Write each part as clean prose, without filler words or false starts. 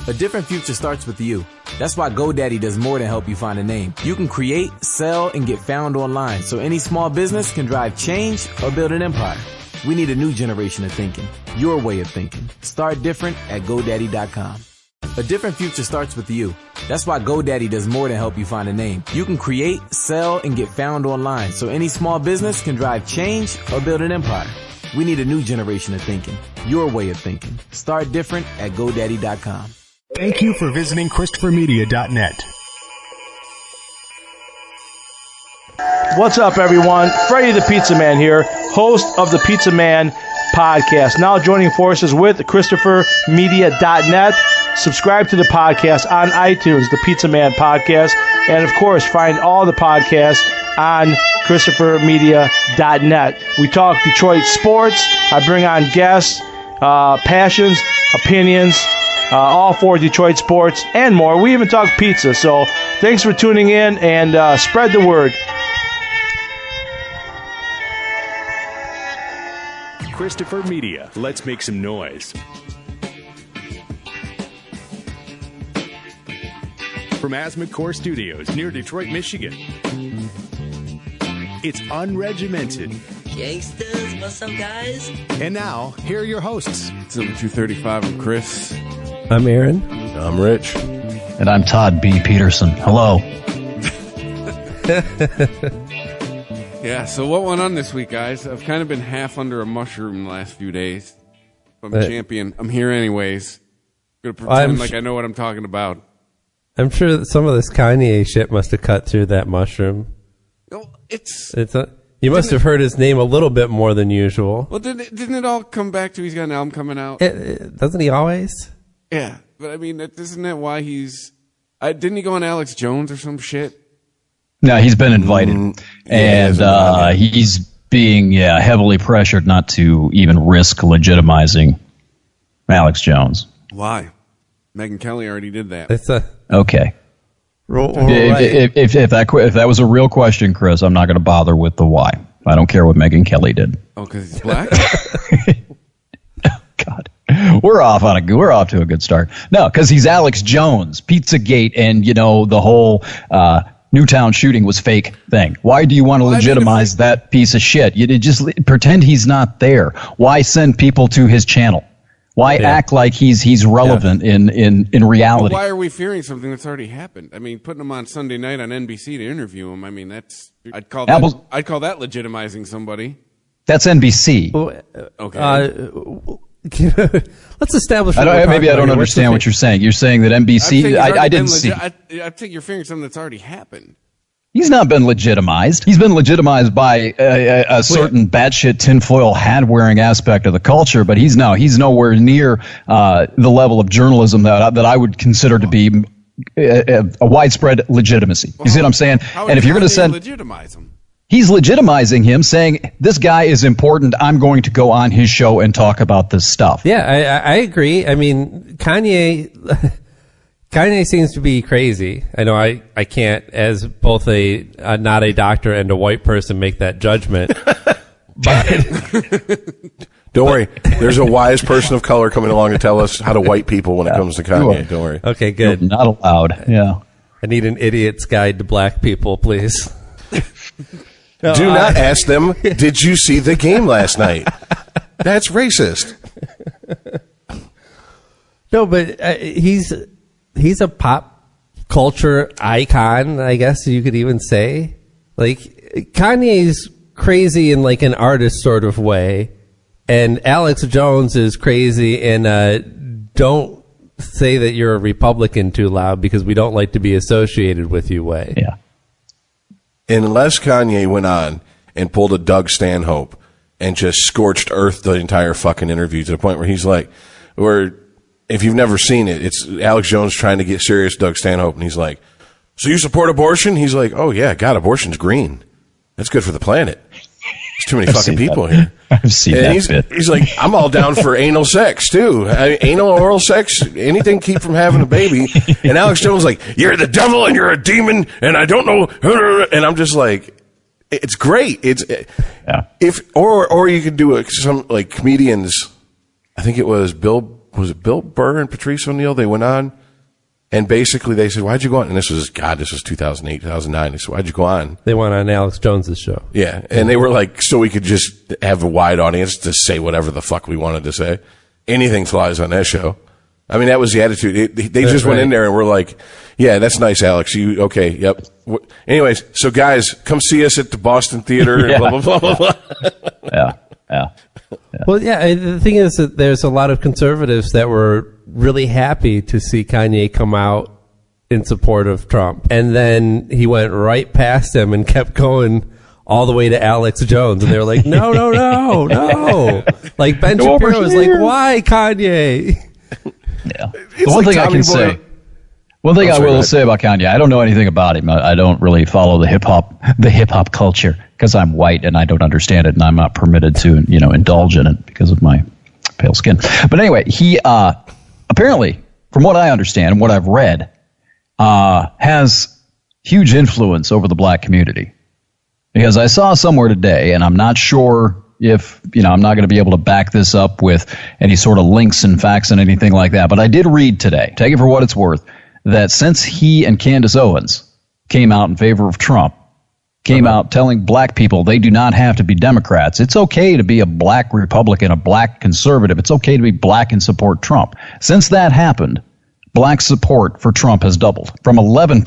A different future starts with you. That's why GoDaddy does more than help you find a name. You can create, sell, and get found online, so any small business can drive change or build an empire. We need a new generation of thinking. Your way of thinking. Start different at GoDaddy.com. A different future starts with you. That's why GoDaddy does more than help you find a name. You can create, sell, and get found online, so any small business can drive change or build an empire. We need a new generation of thinking. Your way of thinking. Start different at GoDaddy.com. Thank you for visiting ChristopherMedia.net. What's up, everyone? Freddie the Pizza Man here, host of the Pizza Man podcast. Now joining forces with ChristopherMedia.net. Subscribe to the podcast on iTunes, the Pizza Man podcast. And, of course, find all the podcasts on ChristopherMedia.net. We talk Detroit sports. I bring on guests, passions, opinions, all for Detroit sports and more. We even talk pizza. So thanks for tuning in and spread the word. Christopher Media. Let's make some noise. From Asthma Core Studios near Detroit, Michigan. It's Unregimented. Gangsters, what's up, guys? And now, here are your hosts. It's number 235. I'm Chris. I'm Aaron. I'm Rich. And I'm Todd B. Peterson. Hello. Yeah, so what went on this week, guys? I've kind of been half under a mushroom the last few days. I'm a champion. I'm here anyways. I'm going to pretend like I know what I'm talking about. I'm sure that some of this Kanye shit must have cut through that mushroom. No, you must have heard his name a little bit more than usual. Well, didn't it all come back to he's got an album coming out? Doesn't he always? Yeah, but I mean, isn't that why he's... didn't he go on Alex Jones or some shit? No, he's been invited. And he's being heavily pressured not to even risk legitimizing Alex Jones. Why? Megyn Kelly already did that. Okay. Right. If that was a real question, Chris, I'm not going to bother with the why. I don't care what Megyn Kelly did. Oh, because he's black? God. We're off to a good start. No, because he's Alex Jones, Pizzagate, and the whole Newtown shooting was fake thing. Why do you want to legitimize that piece of shit? You just pretend he's not there. Why send people to his channel? Why act like he's relevant in reality? Well, why are we fearing something that's already happened? I mean, putting him on Sunday night on NBC to interview him. I mean, I'd call that legitimizing somebody. That's NBC. Okay. Let's establish. Maybe I don't understand what you're saying. You're saying that NBC. I didn't see. I think you're fearing something that's already happened. He's not been legitimized. He's been legitimized by a certain batshit tinfoil hat-wearing aspect of the culture, but he's nowhere near the level of journalism that I would consider to be a widespread legitimacy. You see what I'm saying? And if you're going to legitimize him, he's legitimizing him, saying this guy is important. I'm going to go on his show and talk about this stuff. Yeah, I agree. I mean, Kanye seems to be crazy. I know I can't, as both a not a doctor and a white person, make that judgment. But don't worry. There's a wise person of color coming along to tell us how to white people when it comes to Kanye. Don't worry. Okay, good. You're not allowed. Yeah. I need an idiot's guide to black people, please. Do not ask them, did you see the game last night? That's racist. No, but he's a pop culture icon, I guess you could even say. Like, Kanye's crazy in like an artist sort of way, and Alex Jones is crazy in don't say that you're a Republican too loud because we don't like to be associated with you way. Yeah. Unless Kanye went on and pulled a Doug Stanhope and just scorched earth the entire fucking interview to the point where he's like, if you've never seen it, it's Alex Jones trying to get serious Doug Stanhope, and he's like, so you support abortion? He's like, oh yeah, God, abortion's green. That's good for the planet. There's too many fucking people here. I've seen that bit. He's like, I'm all down for anal sex too. Anal or oral sex, anything keep from having a baby. And Alex Jones is like, you're the devil and you're a demon and I don't know. And I'm just like, it's great. Or you could do some like comedians. I think it was Bill was it Bill Burr and Patrice O'Neill? They went on, and basically they said, "Why'd you go on?" And this was 2008, 2009. They said, "Why'd you go on?" They went on Alex Jones's show. Yeah, and they were like, so we could just have a wide audience to say whatever the fuck we wanted to say. Anything flies on that show. I mean, that was the attitude. They just went in there and were like, "Yeah, that's nice, Alex. You okay? Yep." Anyways, so guys, come see us at the Boston Theater. And blah blah blah blah blah. Yeah. Well, yeah, the thing is that there's a lot of conservatives that were really happy to see Kanye come out in support of Trump. And then he went right past him and kept going all the way to Alex Jones. And they were like, no. Like Ben Shapiro was like, why Kanye? Yeah. The one thing I can say. One thing I will say about Kanye, I don't know anything about him. I don't really follow the hip hop culture because I'm white and I don't understand it, and I'm not permitted to, indulge in it because of my pale skin. But anyway, he apparently, from what I understand and what I've read, has huge influence over the black community. Because I saw somewhere today, and I'm not sure if, I'm not going to be able to back this up with any sort of links and facts and anything like that, but I did read today, take it for what it's worth, that since he and Candace Owens came out in favor of Trump, came out telling black people they do not have to be Democrats. It's okay to be a black Republican, a black conservative. It's okay to be black and support Trump. Since that happened, black support for Trump has doubled from 11%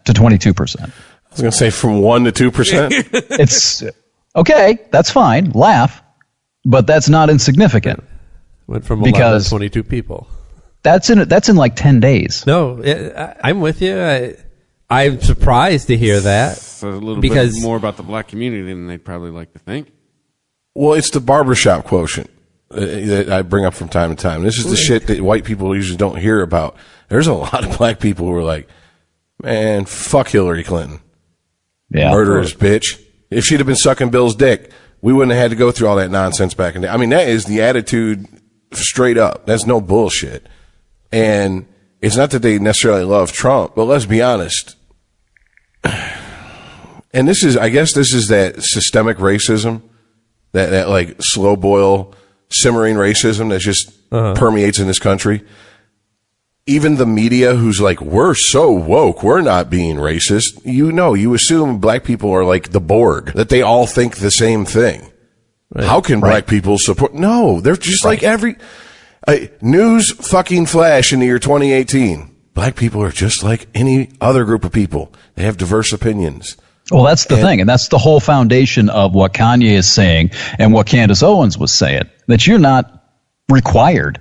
to 22%. I was going to say from 1% to 2%. It's okay. That's fine. Laugh, but that's not insignificant. Went from 11 to 22 people. That's in like 10 days. No, I'm with you. I'm surprised to hear that. It's a little bit more about the black community than they'd probably like to think. Well, it's the barbershop quotient that I bring up from time to time. This is the shit that white people usually don't hear about. There's a lot of black people who are like, man, fuck Hillary Clinton. Yeah. Murderous bitch. If she'd have been sucking Bill's dick, we wouldn't have had to go through all that nonsense back in the day. I mean, that is the attitude straight up. That's no bullshit. And it's not that they necessarily love Trump, but let's be honest. And I guess this is that systemic racism, that like slow boil, simmering racism that just permeates in this country. Even the media who's like, we're so woke, we're not being racist. You assume black people are like the Borg, that they all think the same thing. Right. How can black people support? No, they're just like news fucking flash in the year 2018. Black people are just like any other group of people. They have diverse opinions. Well, that's the thing, and that's the whole foundation of what Kanye is saying and what Candace Owens was saying, that you're not required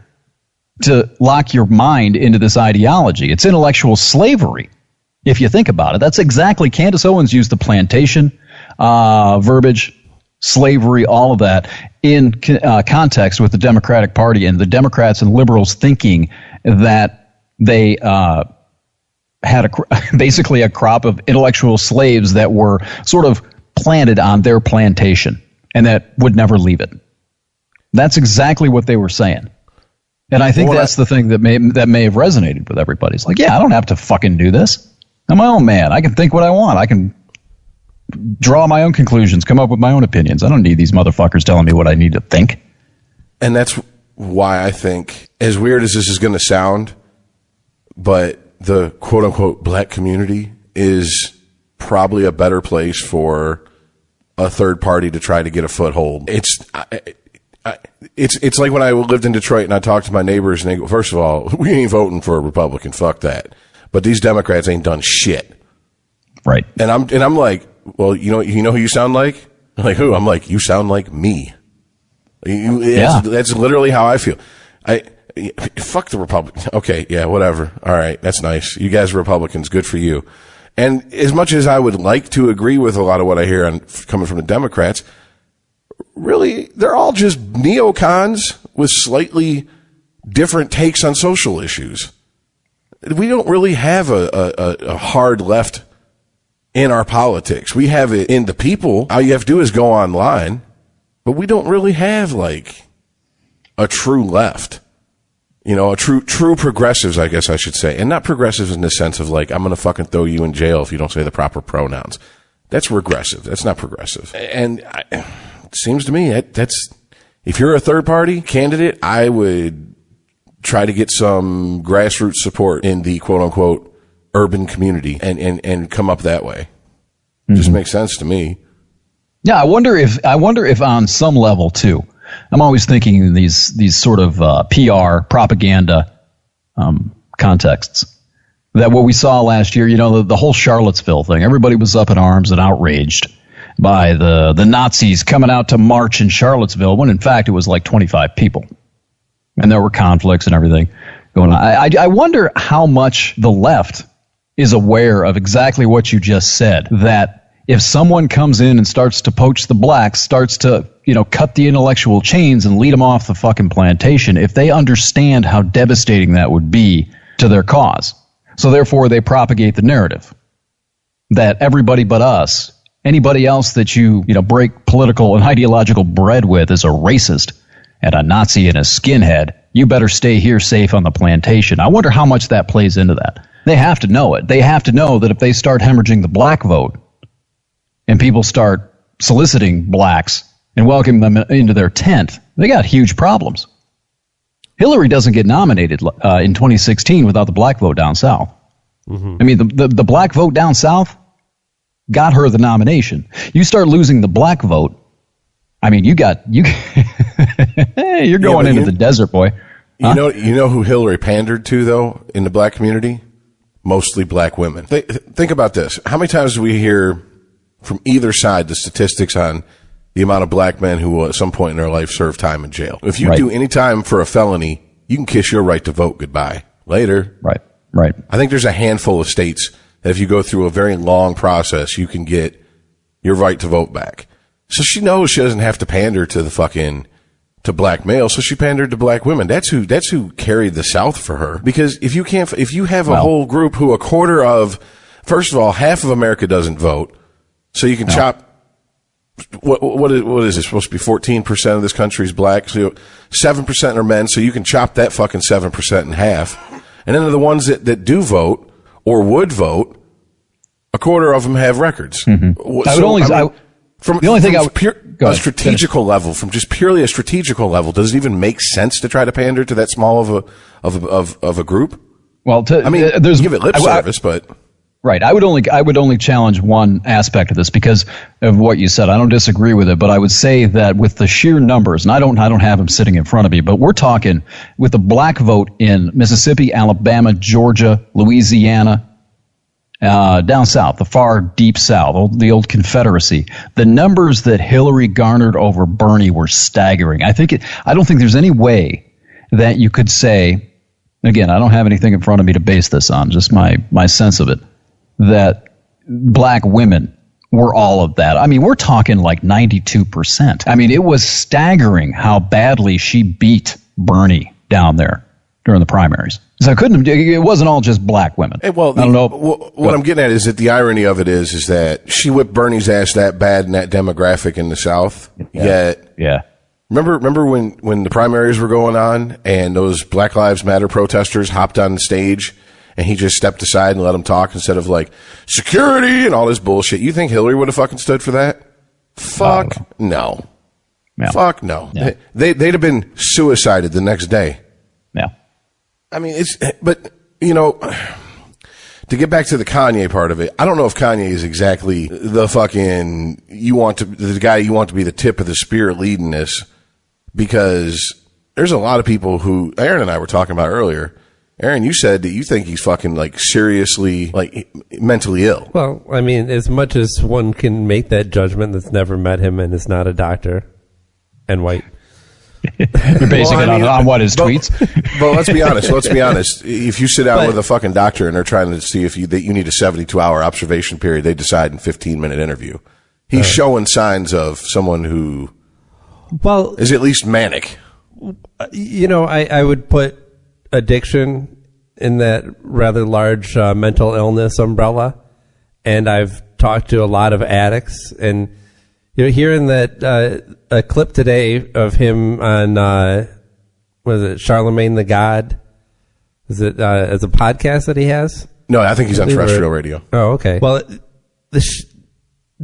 to lock your mind into this ideology. It's intellectual slavery, if you think about it. That's exactly, Candace Owens used the plantation verbiage, slavery, all of that in context with the Democratic Party and the Democrats and liberals thinking that they had basically a crop of intellectual slaves that were sort of planted on their plantation and that would never leave it. That's exactly what they were saying. And I think that's the thing that may have resonated with everybody. It's like, yeah, I don't have to fucking do this. I'm my own man. I can think what I want. I can draw my own conclusions, come up with my own opinions. I don't need these motherfuckers telling me what I need to think. And that's why I think, as weird as this is going to sound, but the quote-unquote black community is probably a better place for a third party to try to get a foothold. It's like when I lived in Detroit and I talked to my neighbors and they go, first of all, we ain't voting for a Republican. Fuck that. But these Democrats ain't done shit. Right. And I'm like, well, you know who you sound like? I'm like, who? I'm like, you sound like me. That's literally how I feel. Fuck the Republicans. Okay. Yeah, whatever. All right. That's nice. You guys are Republicans. Good for you. And as much as I would like to agree with a lot of what I hear coming from the Democrats, really, they're all just neocons with slightly different takes on social issues. We don't really have a hard left in our politics. We have it in the people. All you have to do is go online, but we don't really have like a true left. A true progressives, I guess I should say. And not progressives in the sense of like, I'm going to fucking throw you in jail if you don't say the proper pronouns. That's regressive. That's not progressive. And it seems to me that's, if you're a third party candidate, I would try to get some grassroots support in the quote unquote urban community and come up that way. Just makes sense to me. Yeah, I wonder if on some level too. I'm always thinking in these sort of PR propaganda contexts. That what we saw last year, the whole Charlottesville thing, everybody was up in arms and outraged by the Nazis coming out to march in Charlottesville, when in fact it was like 25 people. And there were conflicts and everything going on. I wonder how much the left is aware of exactly what you just said, that if someone comes in and starts to poach the blacks, starts to, cut the intellectual chains and lead them off the fucking plantation, if they understand how devastating that would be to their cause. So therefore they propagate the narrative that everybody but us, anybody else that you break political and ideological bread with, is a racist and a Nazi and a skinhead. You better stay here safe on the plantation. I wonder how much that plays into that. They have to know it. They have to know that if they start hemorrhaging the black vote and people start soliciting blacks and welcoming them into their tent, they got huge problems. Hillary doesn't get nominated in 2016 without the black vote down south. Mm-hmm. I mean, the black vote down south got her the nomination. You start losing the black vote, I mean, you're going into the desert, boy. Huh? You know who Hillary pandered to, though, in the black community? Mostly black women. Think about this. How many times do we hear from either side the statistics on the amount of black men who will at some point in their life serve time in jail? If you do any time for a felony, you can kiss your right to vote goodbye. Later. Right. I think there's a handful of states that if you go through a very long process, you can get your right to vote back. So she knows she doesn't have to pander to to black males, so she pandered to black women. That's who carried the South for her. Because if you have a whole group who first of all, half of America doesn't vote, so you can chop. What is it supposed to be? 14% of this country is black, so 7% are men, so you can chop that fucking 7% in half. And then the ones that do vote or would vote, a quarter of them have records. Mm-hmm. From a strategical level, from just purely a strategical level, does it even make sense to try to pander to that small of a group? Well, give it lip service, but right. I would only challenge one aspect of this because of what you said. I don't disagree with it, but I would say that with the sheer numbers, and I don't have them sitting in front of me, but we're talking with the black vote in Mississippi, Alabama, Georgia, Louisiana, down south, the far deep south, the old Confederacy, the numbers that Hillary garnered over Bernie were staggering. I don't think there's any way that you could say, again, I don't have anything in front of me to base this on, just my sense of it, that black women were all of that. I mean, we're talking like 92%. I mean, it was staggering how badly she beat Bernie down there during the primaries. So it wasn't all just black women. Hey, well, I don't know. What I'm getting at is that the irony of it is that she whipped Bernie's ass that bad in that demographic in the South. Yeah. Remember when the primaries were going on and those Black Lives Matter protesters hopped on the stage and he just stepped aside and let them talk instead of like security and all this bullshit? You think Hillary would have fucking stood for that? Fuck no. Yeah. Fuck no. Yeah. They'd have been suicided the next day. Yeah. I mean, to get back to the Kanye part of it, I don't know if Kanye is exactly the fucking the guy you want to be the tip of the spear leading this, because there's a lot of people who Aaron and I were talking about earlier. Aaron, you said that you think he's fucking like seriously like mentally ill. Well, I mean, as much as one can make that judgment that's never met him and is not a doctor and white. You're basing it on what his tweets. But let's be honest. If you sit down with a fucking doctor and they're trying to see if you need a 72-hour observation period, they decide in 15-minute interview. He's showing signs of someone who is at least manic. I would put addiction in that rather large mental illness umbrella, and I've talked to a lot of addicts, and hearing that a clip today of him on was it Charlemagne the God? Is it as a podcast that he has? No, I think he's on terrestrial radio. Oh, okay. Well,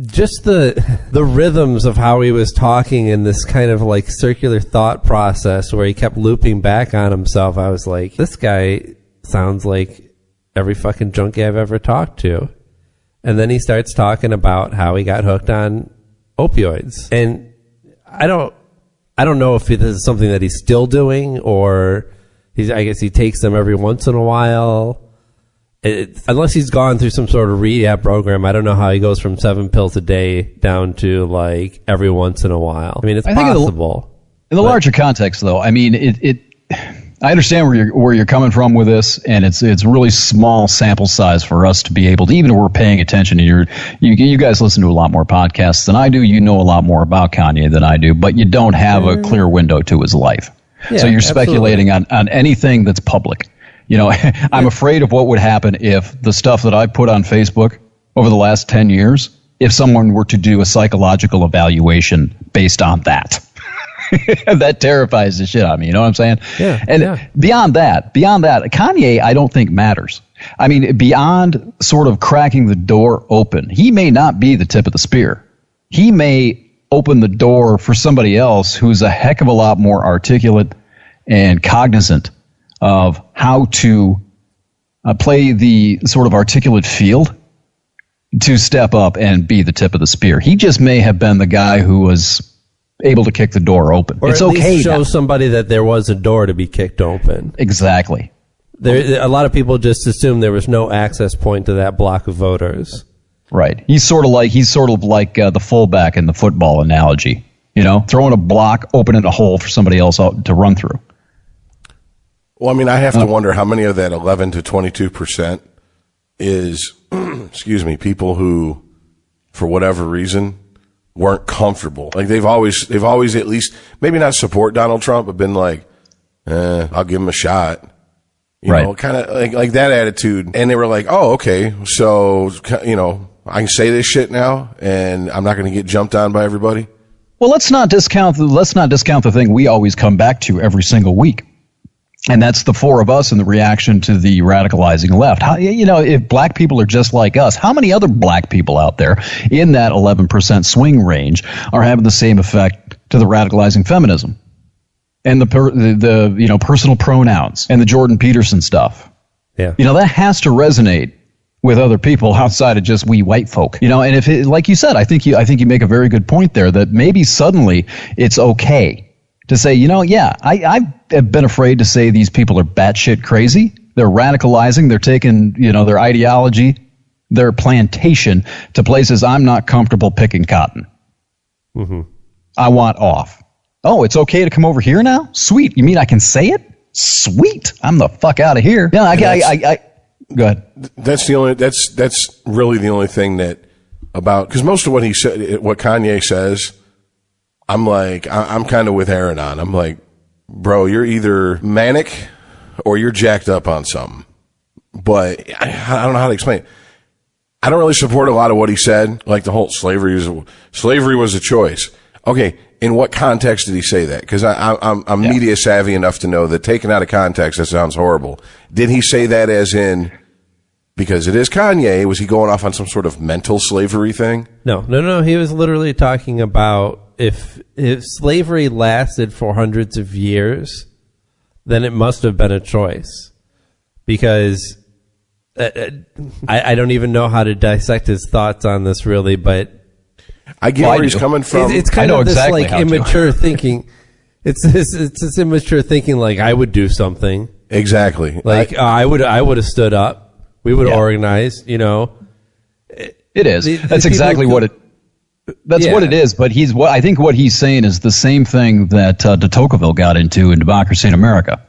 just the rhythms of how he was talking in this kind of like circular thought process where he kept looping back on himself. I was like, this guy sounds like every fucking junkie I've ever talked to. And then he starts talking about how he got hooked on opioids. And I don't know if this is something that he's still doing, or I guess he takes them every once in a while. Unless he's gone through some sort of rehab program, I don't know how he goes from 7 pills a day down to like every once in a while. I mean, it's possible. In the larger context, though, I mean, I understand where you're coming from with this, and it's really small sample size for us to be able to, even if we're paying attention. And you guys listen to a lot more podcasts than I do. You know a lot more about Kanye than I do, but you don't have a clear window to his life. Yeah, so you're speculating on anything that's public. You know, I'm afraid of what would happen if the stuff that I put on Facebook over the last 10 years, if someone were to do a psychological evaluation based on that. That terrifies the shit out of me. You know what I'm saying? Yeah. And beyond that, Kanye, I don't think matters. I mean, beyond sort of cracking the door open, he may not be the tip of the spear. He may open the door for somebody else who's a heck of a lot more articulate and cognizant of how to play the sort of articulate field to step up and be the tip of the spear. He just may have been the guy who was able to kick the door open. Or it's at least okay show somebody that there was a door to be kicked open. Exactly. A lot of people just assume there was no access point to that block of voters. Right. He's sort of like the fullback in the football analogy. You know, throwing a block, opening a hole for somebody else to run through. Well, I mean, I have to wonder how many of that 11 to 22% is, excuse me, people who, for whatever reason, weren't comfortable. Like they've always at least maybe not support Donald Trump, but been like, I'll give him a shot. You know, kind of like that attitude. And they were like, oh, okay, so you know, I can say this shit now, and I'm not going to get jumped on by everybody. Well, let's not discount the thing we always come back to every single week. And that's the four of us and the reaction to the radicalizing left. How, you know, if black people are just like us, how many other black people out there in that 11% swing range are having the same effect to the radicalizing feminism and the you know, personal pronouns and the Jordan Peterson stuff? Yeah. You know, that has to resonate with other people outside of just we white folk. You know, and if it, like you said, I think you make a very good point there that maybe suddenly it's okay to say, you know, yeah, I have been afraid to say these people are batshit crazy. They're radicalizing. They're taking, you know, their ideology, their plantation to places I'm not comfortable picking cotton. Mm-hmm. I want off. Oh, it's okay to come over here now? Sweet. You mean I can say it? Sweet. I'm the fuck out of here. Yeah, I go ahead. That's really the only thing that about, because most of what he said, what Kanye says, I'm kind of with Aaron on. I'm like, bro, you're either manic or you're jacked up on something. But I don't know how to explain it. I don't really support a lot of what he said, like the whole slavery was a choice. Okay, in what context did he say that? Because I'm media savvy enough to know that taken out of context, that sounds horrible. Did he say that as in, because it is Kanye, was he going off on some sort of mental slavery thing? No. He was literally talking about if slavery lasted for hundreds of years, then it must have been a choice. Because I don't even know how to dissect his thoughts on this really, but I get where he's coming from. It's kind of exactly this like immature thinking. It's this immature thinking like I would do something. Exactly. Like I would have stood up. We would have organized, you know. It is. That's exactly what it That's what it is, but I think what he's saying is the same thing that de Tocqueville got into in Democracy in America.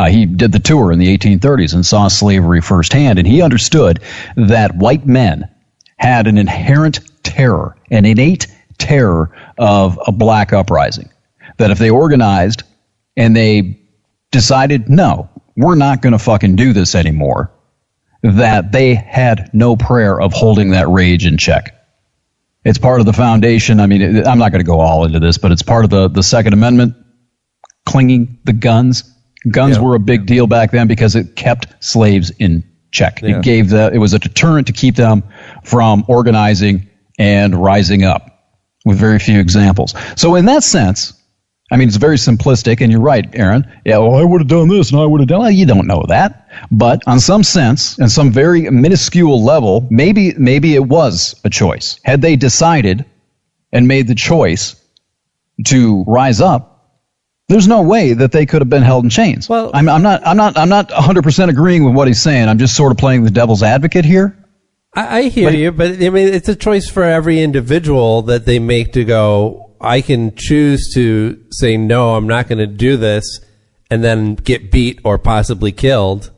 He did the tour in the 1830s and saw slavery firsthand, and he understood that white men had an inherent terror, an innate terror of a black uprising. That if they organized and they decided, no, we're not going to fucking do this anymore, that they had no prayer of holding that rage in check. It's part of the foundation. I mean, I'm not going to go all into this, but it's part of the Second Amendment, clinging the guns. Guns were a big deal back then because it kept slaves in check. Yeah. It was a deterrent to keep them from organizing and rising up, with very few examples. So in that sense, I mean, it's very simplistic, and you're right, Aaron. Yeah, well, I would have done this, and I would have done that. Well, you don't know that. But on some sense, and some very minuscule level, maybe it was a choice. Had they decided and made the choice to rise up, there's no way that they could have been held in chains. Well, I'm not 100% agreeing with what he's saying. I'm just sort of playing the devil's advocate here. I hear you, but I mean, it's a choice for every individual that they make to go, I can choose to say, no, I'm not going to do this, and then get beat or possibly killed.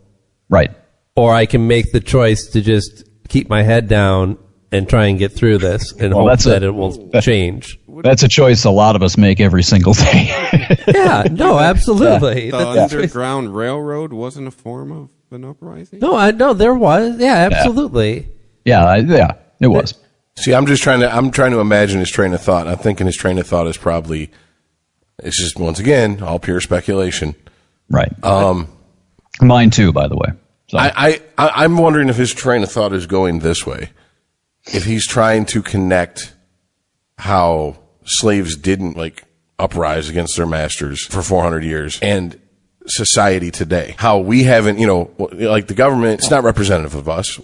Right. Or I can make the choice to just keep my head down and try and get through this and hope that it will change. That's a choice a lot of us make every single day. Yeah, no, absolutely. The Underground Railroad wasn't a form of an uprising? No, there was. Yeah, absolutely. Yeah, it was. See, I'm trying to imagine his train of thought. I'm thinking his train of thought is probably, it's just, once again, all pure speculation. Right. Mine too, by the way. So. I'm wondering if his train of thought is going this way. If he's trying to connect how slaves didn't uprise against their masters for 400 years and society today, how we haven't, the government, it's not representative of us,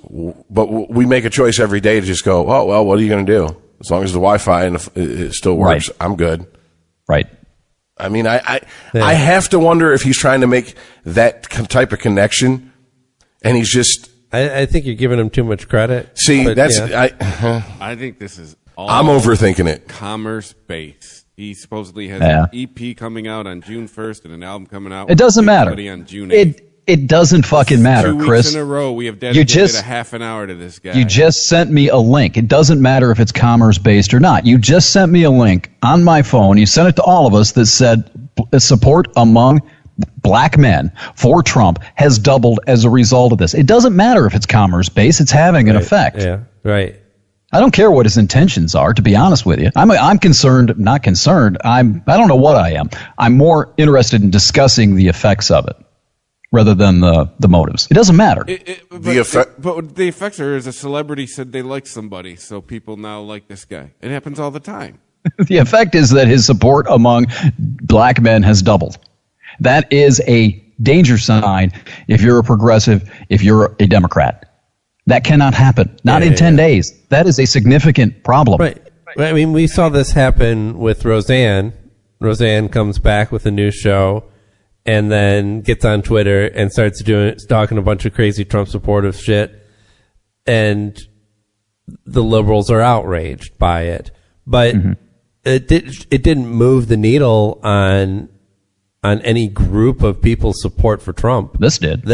but we make a choice every day to just go, oh, well, what are you going to do? As long as the Wi-Fi and it still works, right. I'm good. Right. I mean, I have to wonder if he's trying to make that type of connection, and he's just. I think you're giving him too much credit. See, I think this is all. I'm overthinking it. Commerce based. He supposedly has an EP coming out on June 1st and an album coming out. It doesn't matter. On June 8th. It doesn't fucking matter, Chris. 2 weeks in a row, we have dedicated a half an hour to this guy. You just sent me a link. It doesn't matter if it's commerce-based or not. You just sent me a link on my phone. You sent it to all of us that said support among black men for Trump has doubled as a result of this. It doesn't matter if it's commerce-based. It's having an effect. Yeah, right. I don't care what his intentions are, to be honest with you. I'm concerned, not concerned. I don't know what I am. I'm more interested in discussing the effects of it rather than the motives. It doesn't matter. But the effects are is a celebrity said they like somebody, so people now like this guy. It happens all the time. The effect is that his support among black men has doubled. That is a danger sign if you're a progressive, if you're a Democrat. That cannot happen. Not in 10 days. That is a significant problem. Right. I mean, we saw this happen with Roseanne. Roseanne comes back with a new show and then gets on Twitter and starts talking a bunch of crazy Trump supportive shit. And the liberals are outraged by it. But it didn't move the needle on any group of people's support for Trump. This did.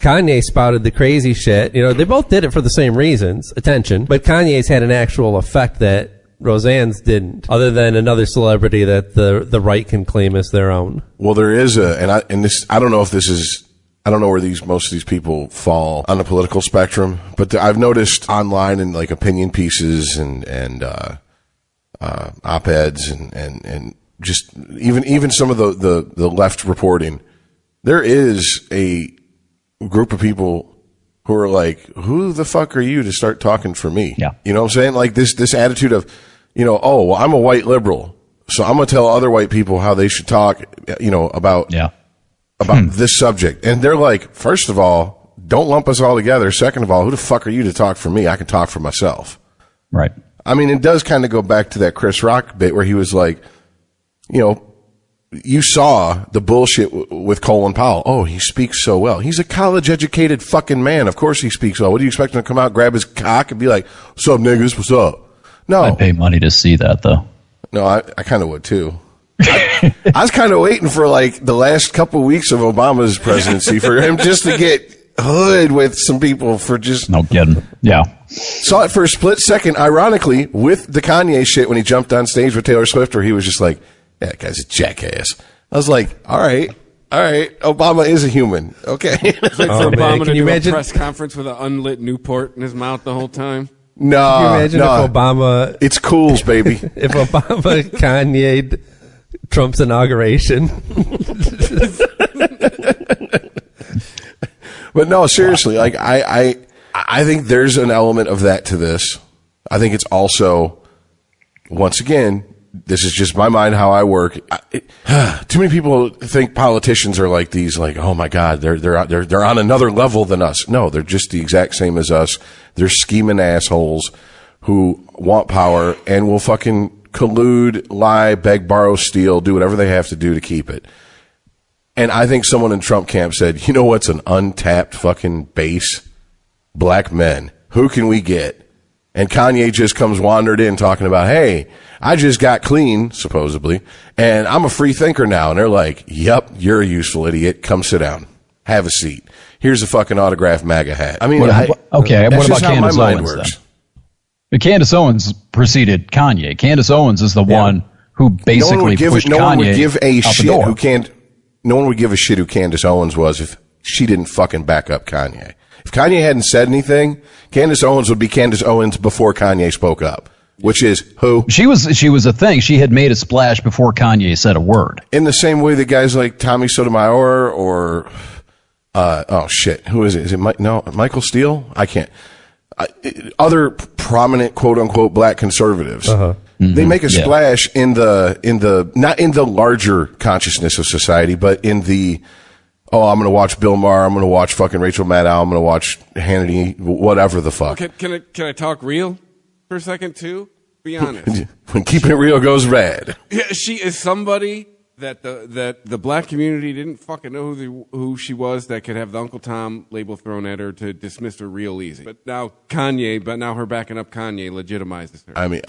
Kanye spouted the crazy shit. They both did it for the same reasons, attention. But Kanye's had an actual effect that Roseanne's didn't, other than another celebrity that the right can claim as their own. Well, there is I don't know if this is, I don't know where most of these people fall on the political spectrum, but I've noticed online in opinion pieces and op-eds and just even some of the left reporting, there is a group of people who are like, who the fuck are you to start talking for me? Yeah. You know what I'm saying? This attitude of, oh, well, I'm a white liberal, so I'm going to tell other white people how they should talk, about this subject. And they're like, first of all, don't lump us all together. Second of all, who the fuck are you to talk for me? I can talk for myself. Right. I mean, it does kind of go back to that Chris Rock bit where he was like, you saw the bullshit with Colin Powell. Oh, he speaks so well. He's a college-educated fucking man. Of course he speaks well. What do you expect him to come out, grab his cock, and be like, what's up, niggas? What's up? No. I'd pay money to see that, though. No, I kind of would, too. I was kind of waiting for, the last couple of weeks of Obama's presidency for him just to get hood with some people for just... No kidding. Yeah. Saw it for a split second, ironically, with the Kanye shit when he jumped on stage with Taylor Swift, where he was just like, that guy's a jackass. I was like, all right, Obama is a human. Okay. It's like for Obama to do a press conference with an unlit Newport in his mouth the whole time. No. Can you imagine if Obama... It's cools, baby. If Obama Kanye'd Trump's inauguration. But no, seriously, I think there's an element of that to this. I think it's also, once again, this is just my mind, how I work. Too many people think politicians are like these, like, oh my God, they're on another level than us. No, they're just the exact same as us. They're scheming assholes who want power and will fucking collude, lie, beg, borrow, steal, do whatever they have to do to keep it. And I think someone in Trump camp said, you know what's an untapped fucking base? Black men. Who can we get? And Kanye just comes wandered in talking about, hey, I just got clean, supposedly, and I'm a free thinker now. And they're like, yep, you're a useful idiot. Come sit down. Have a seat. Here's a fucking autographed MAGA hat. I mean, what about Candace Owens works. Then? Candace Owens preceded Kanye. Candace Owens is the one who basically pushed Kanye no one would give a out shit the door. No one would give a shit who Candace Owens was if she didn't fucking back up Kanye. If Kanye hadn't said anything, Candace Owens would be Candace Owens before Kanye spoke up, which is who? She was a thing. She had made a splash before Kanye said a word. In the same way that guys like Tommy Sotomayor or, oh shit, who is it? Is it Michael Steele? I can't. Other prominent quote unquote black conservatives. They make a splash in the not in the larger consciousness of society, but in the, oh, I'm going to watch Bill Maher, I'm going to watch fucking Rachel Maddow, I'm going to watch Hannity, whatever the fuck. Can I talk real for a second too? Be honest. When keeping it real goes bad. Yeah, she is somebody that the black community didn't fucking know who she was, that could have the Uncle Tom label thrown at her to dismiss her real easy. But now her backing up Kanye legitimizes her. I mean,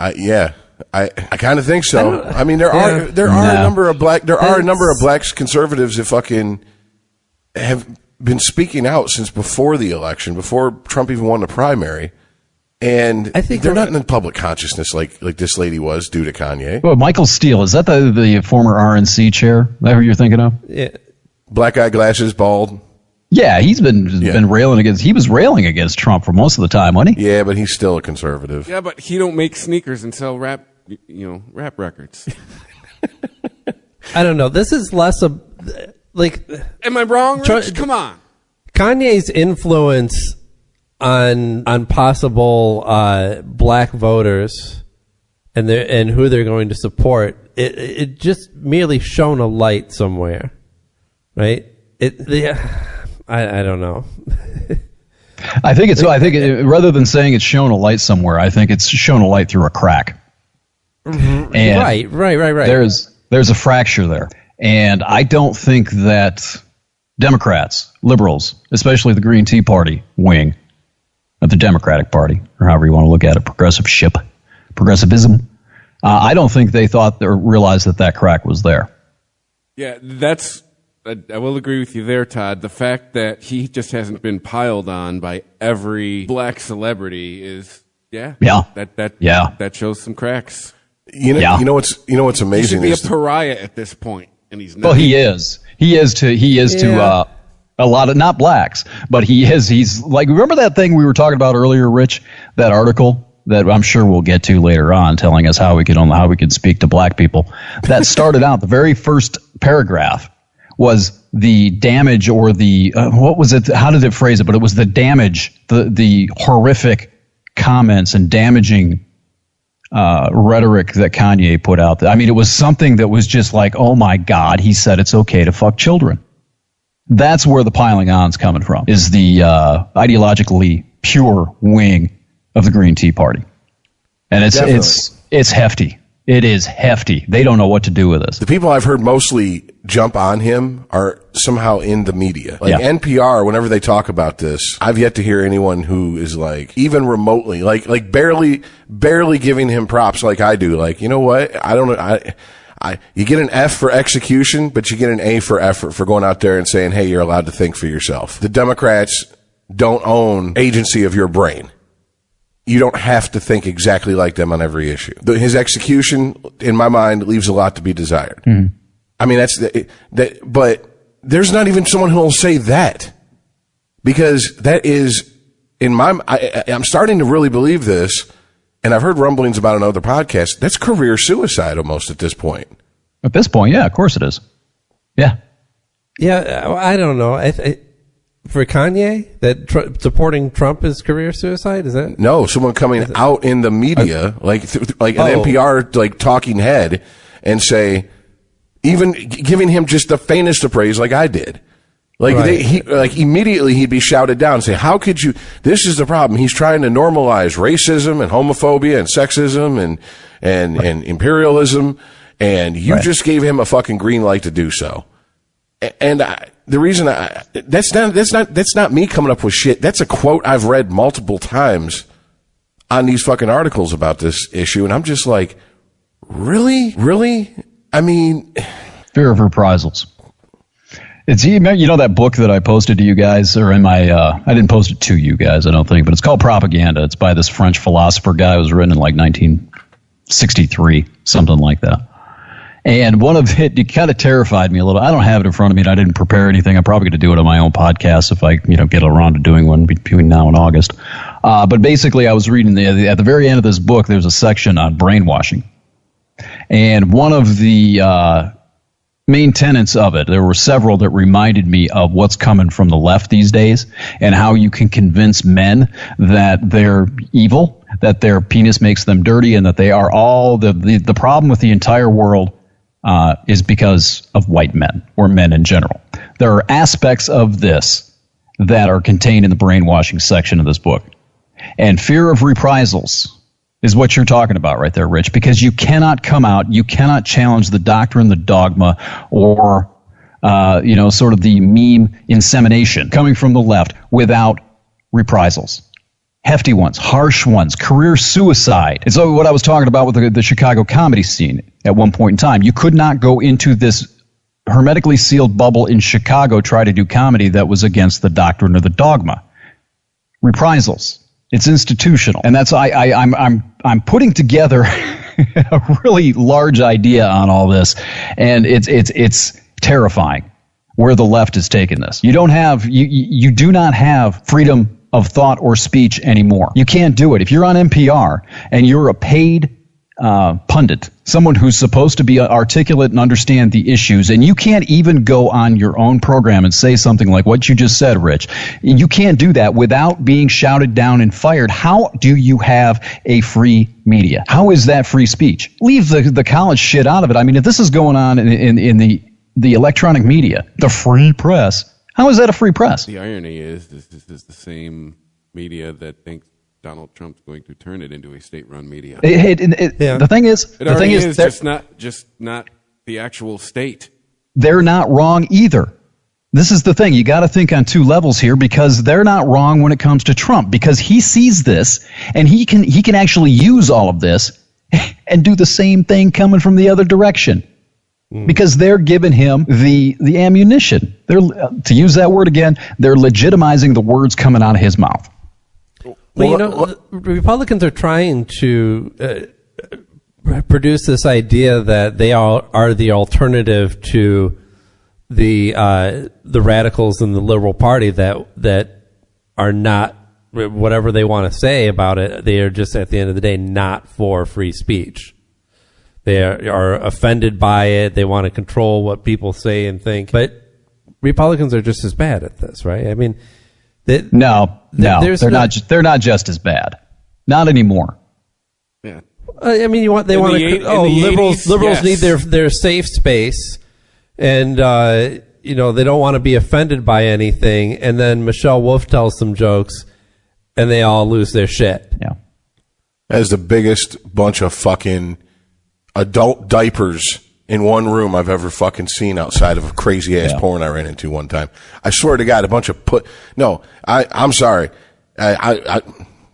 I kind of think so. I mean, there are a number of black conservatives that fucking have been speaking out since before the election, before Trump even won the primary. And I think they're not in the public consciousness like this lady was due to Kanye. Well, Michael Steele, is that the former RNC chair? Is that who you're thinking of? Yeah. Black eye glasses, bald. Yeah, he's been railing against. He was railing against Trump for most of the time, wasn't he? Yeah, but he's still a conservative. Yeah, but he don't make sneakers and sell rap records. I don't know. This is less of like. Am I wrong, Rich? Come on. Kanye's influence on possible black voters and who they're going to support, it just merely shone a light somewhere, right? I don't know. I think rather than saying it's shown a light somewhere, I think it's shown a light through a crack. Mm-hmm. And right. There's a fracture there, and I don't think that Democrats, liberals, especially the Green Tea Party wing of the Democratic Party, or however you want to look at it, progressivism. I don't think they thought or realized that crack was there. Yeah, I will agree with you there, Todd. The fact that he just hasn't been piled on by every black celebrity is, that shows some cracks. You know what's amazing? He should be a pariah at this point, and he's not. Well, he is. He is to a lot of, not blacks, but he's like, remember that thing we were talking about earlier, Rich? That article that I'm sure we'll get to later on, telling us how we could speak to black people. That started out, the very first paragraph was the damage, or the what was it? How did it phrase it? But it was the damage, the horrific comments and damaging rhetoric that Kanye put out there. I mean, it was something that was just like, oh my God, he said it's okay to fuck children. That's where the piling on's coming from, is the ideologically pure wing of the Green Tea Party. And it's hefty. It is hefty. They don't know what to do with this. The people I've heard mostly jump on him are somehow in the media. Like NPR, whenever they talk about this, I've yet to hear anyone who is like, even remotely, like barely giving him props like I do. Like, you know what? I don't know. You get an F for execution, but you get an A for effort, for going out there and saying, hey, you're allowed to think for yourself. The Democrats don't own agency of your brain. You don't have to think exactly like them on every issue. His execution, in my mind, leaves a lot to be desired. Mm-hmm. I mean, but there's not even someone who will say that, because that is, I'm starting to really believe this. And I've heard rumblings about another podcast. That's career suicide almost at this point. At this point, yeah, of course it is. Yeah. Yeah, I don't know. for Kanye that supporting Trump is career suicide? Is that No, someone coming out in the media, like an NPR like talking head, and say, even giving him just the faintest of praise, like I did. Like immediately he'd be shouted down and say, how could you, this is the problem. He's trying to normalize racism and homophobia and sexism and imperialism. And you just gave him a fucking green light to do so. And the reason that's not me coming up with shit. That's a quote I've read multiple times on these fucking articles about this issue. And I'm just like, really? Really? I mean, fear of reprisals. It's, you know that book that I posted to you guys, or in my, I didn't post it to you guys, I don't think, but it's called Propaganda. It's by this French philosopher guy. It was written in like 1963, something like that. And one of it kind of terrified me a little. I don't have it in front of me, and I didn't prepare anything. I'm probably going to do it on my own podcast if I, get around to doing one between now and August. But basically, I was reading at the very end of this book, there's a section on brainwashing. And one of the main tenets of it, there were several that reminded me of what's coming from the left these days and how you can convince men that they're evil, that their penis makes them dirty, and that they are all the problem with the entire world is because of white men or men in general. There are aspects of this that are contained in the brainwashing section of this book. And fear of reprisals is what you're talking about right there, Rich, because you cannot come out, you cannot challenge the doctrine, the dogma, or, sort of the meme insemination coming from the left without reprisals. Hefty ones, harsh ones, career suicide. It's what I was talking about with the Chicago comedy scene at one point in time. You could not go into this hermetically sealed bubble in Chicago, try to do comedy that was against the doctrine or the dogma. Reprisals. It's institutional, and that's I'm putting together a really large idea on all this, and it's terrifying where the left is taking this. You do not have freedom of thought or speech anymore. You can't do it. If you're on NPR and you're a paid pundit, someone who's supposed to be articulate and understand the issues, and you can't even go on your own program and say something like what you just said, Rich. You can't do that without being shouted down and fired. How do you have a free media? How is that free speech? Leave the college shit out of it. I mean, if this is going on in the electronic media, the free press, how is that a free press? The irony is this is the same media that thinks Donald Trump's going to turn it into a state-run media. The thing is, just not the actual state. They're not wrong either. This is the thing. You got to think on two levels here, because they're not wrong when it comes to Trump, because he sees this and he can actually use all of this and do the same thing coming from the other direction. Because they're giving him the ammunition. They're, to use that word again, they're legitimizing the words coming out of his mouth. Well, Republicans are trying to produce this idea that they are the alternative to the radicals in the liberal party that are not, whatever they want to say about it, they are just at the end of the day not for free speech. They are offended by it. They want to control what people say and think. But Republicans are just as bad at this, right? I mean, they're not just as bad. Not anymore. Yeah. I mean, liberals yes. need their safe space, and they don't want to be offended by anything. And then Michelle Wolf tells some jokes, and they all lose their shit. Yeah, that is the biggest bunch of fucking adult diapers in one room I've ever fucking seen outside of a crazy ass porn I ran into one time. I swear to God, a bunch of I'm sorry.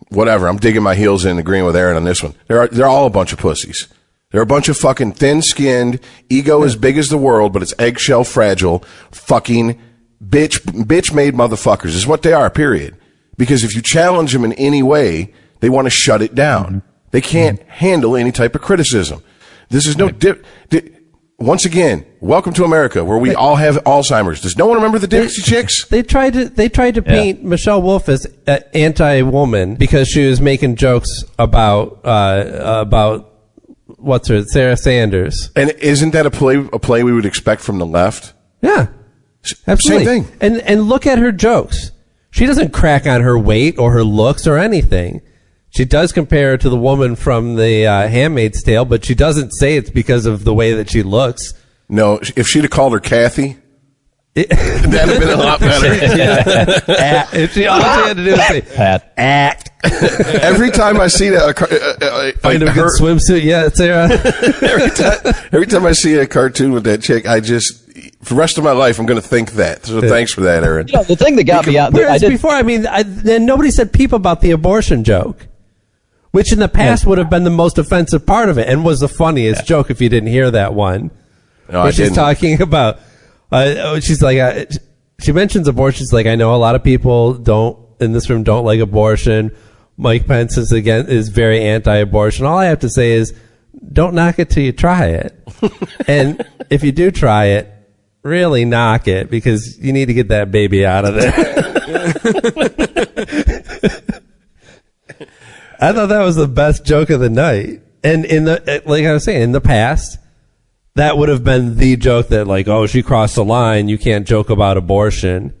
Whatever. I'm digging my heels in, agreeing with Aaron on this one. They're all a bunch of pussies. They're a bunch of fucking thin-skinned, ego as big as the world, but it's eggshell fragile, fucking bitch-made motherfuckers is what they are, period. Because if you challenge them in any way, they want to shut it down. Mm-hmm. They can't handle any type of criticism. This is no once again, welcome to America, where we all have Alzheimer's. Does no one remember the Dixie Chicks? They tried to paint Michelle Wolf as anti-woman because she was making jokes about Sarah Sanders. And isn't that a play we would expect from the left? Yeah. Absolutely. Same thing. And look at her jokes. She doesn't crack on her weight or her looks or anything. She does compare her to the woman from the Handmaid's Tale, but she doesn't say it's because of the way that she looks. No, if she'd have called her Kathy, that'd have been a lot better. If she, all she had to do was say, Pat. act. Every time I see that, Find a good swimsuit. Yeah, Sarah. every time I see a cartoon with that chick, I just, for the rest of my life, I'm going to think that. So thanks for that, Aaron. You know, the thing that got me out, Whereas before, then nobody said peep about the abortion joke, which in the past would have been the most offensive part of it and was the funniest joke if you didn't hear that one. No, I she's didn't. talking about, she's like, she mentions abortion. She's like, I know a lot of people in this room don't like abortion. Mike Pence is very anti-abortion. All I have to say is, don't knock it till you try it. And if you do try it, really knock it, because you need to get that baby out of there. I thought that was the best joke of the night. And like I was saying, in the past, that would have been the joke that, like, oh, she crossed the line. You can't joke about abortion.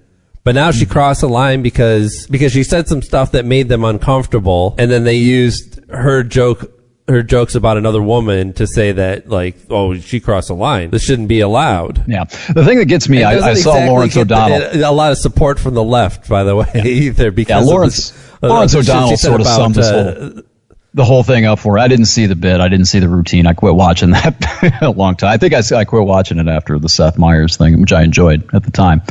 But now she crossed the line because she said some stuff that made them uncomfortable, and then they used her jokes about another woman to say that, like, oh, she crossed the line. This shouldn't be allowed. Yeah. The thing that gets me, I saw Lawrence O'Donnell. A lot of support from the left, by the way, either because Lawrence O'Donnell sort of summed the whole thing up for her. I didn't see the bit. I didn't see the routine. I quit watching that a long time. I think I quit watching it after the Seth Meyers thing, which I enjoyed at the time.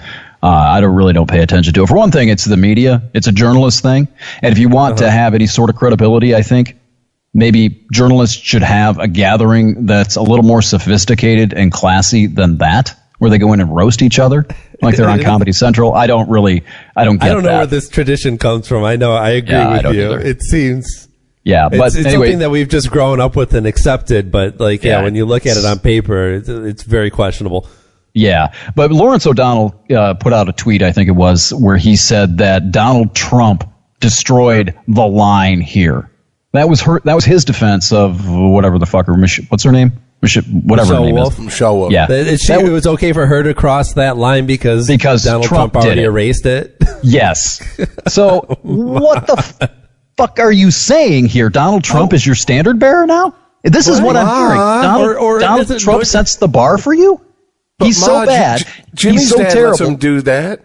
I don't pay attention to it. For one thing, it's the media. It's a journalist thing. And if you want to have any sort of credibility, I think maybe journalists should have a gathering that's a little more sophisticated and classy than that, where they go in and roast each other like they're on Comedy Central. I don't get I don't know that. where this tradition comes from. I know. I agree with you. Either. It seems. Yeah, but it's anyway, something that we've just grown up with and accepted. But when you look at it on paper, it's very questionable. Yeah, but Lawrence O'Donnell put out a tweet, I think it was, where he said that Donald Trump destroyed the line here. That was his defense of whatever the fucker. What's her name? Whatever her name is. Michelle Wolf. Yeah, it was okay for her to cross that line because Donald Trump already erased it. Yes. So what the fuck are you saying here? Donald Trump is your standard bearer now? This is what I'm hearing. Donald Trump sets the bar for you? He's so bad. Jimmy's he's so dad terrible. lets him do that.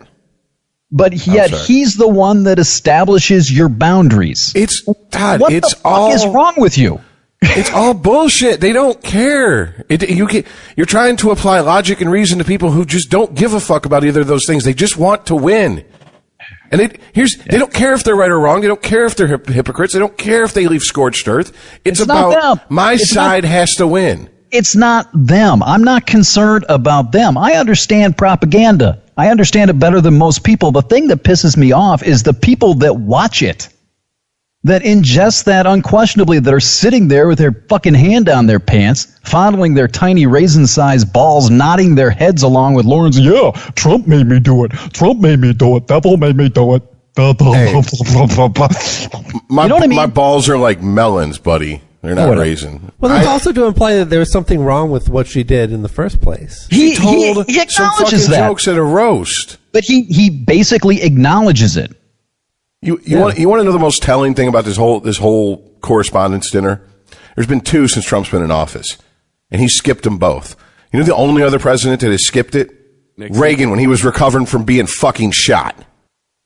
But yet he's the one that establishes your boundaries. What the fuck is wrong with you? It's all bullshit. They don't care. You're trying to apply logic and reason to people who just don't give a fuck about either of those things. They just want to win. And they don't care if they're right or wrong. They don't care if they're hypocrites. They don't care if they leave scorched earth. It's about my side has to win. It's not them. I'm not concerned about them. I understand propaganda. I understand it better than most people. The thing that pisses me off is the people that watch it, that ingest that unquestionably, that are sitting there with their fucking hand down their pants, fondling their tiny raisin-sized balls, nodding their heads along with Lawrence. Yeah, Trump made me do it. Trump made me do it. Devil made me do it. Hey, you know what I mean? My balls are like melons, buddy. They're not raisin. Well, that's also to imply that there was something wrong with what she did in the first place. He told he some fucking acknowledges that. jokes at a roast. But he basically acknowledges it. You want to know the most telling thing about this whole correspondence dinner? There's been 2 since Trump's been in office, and he skipped them both. You know the only other president that has skipped it? Nixon. Reagan, when he was recovering from being fucking shot.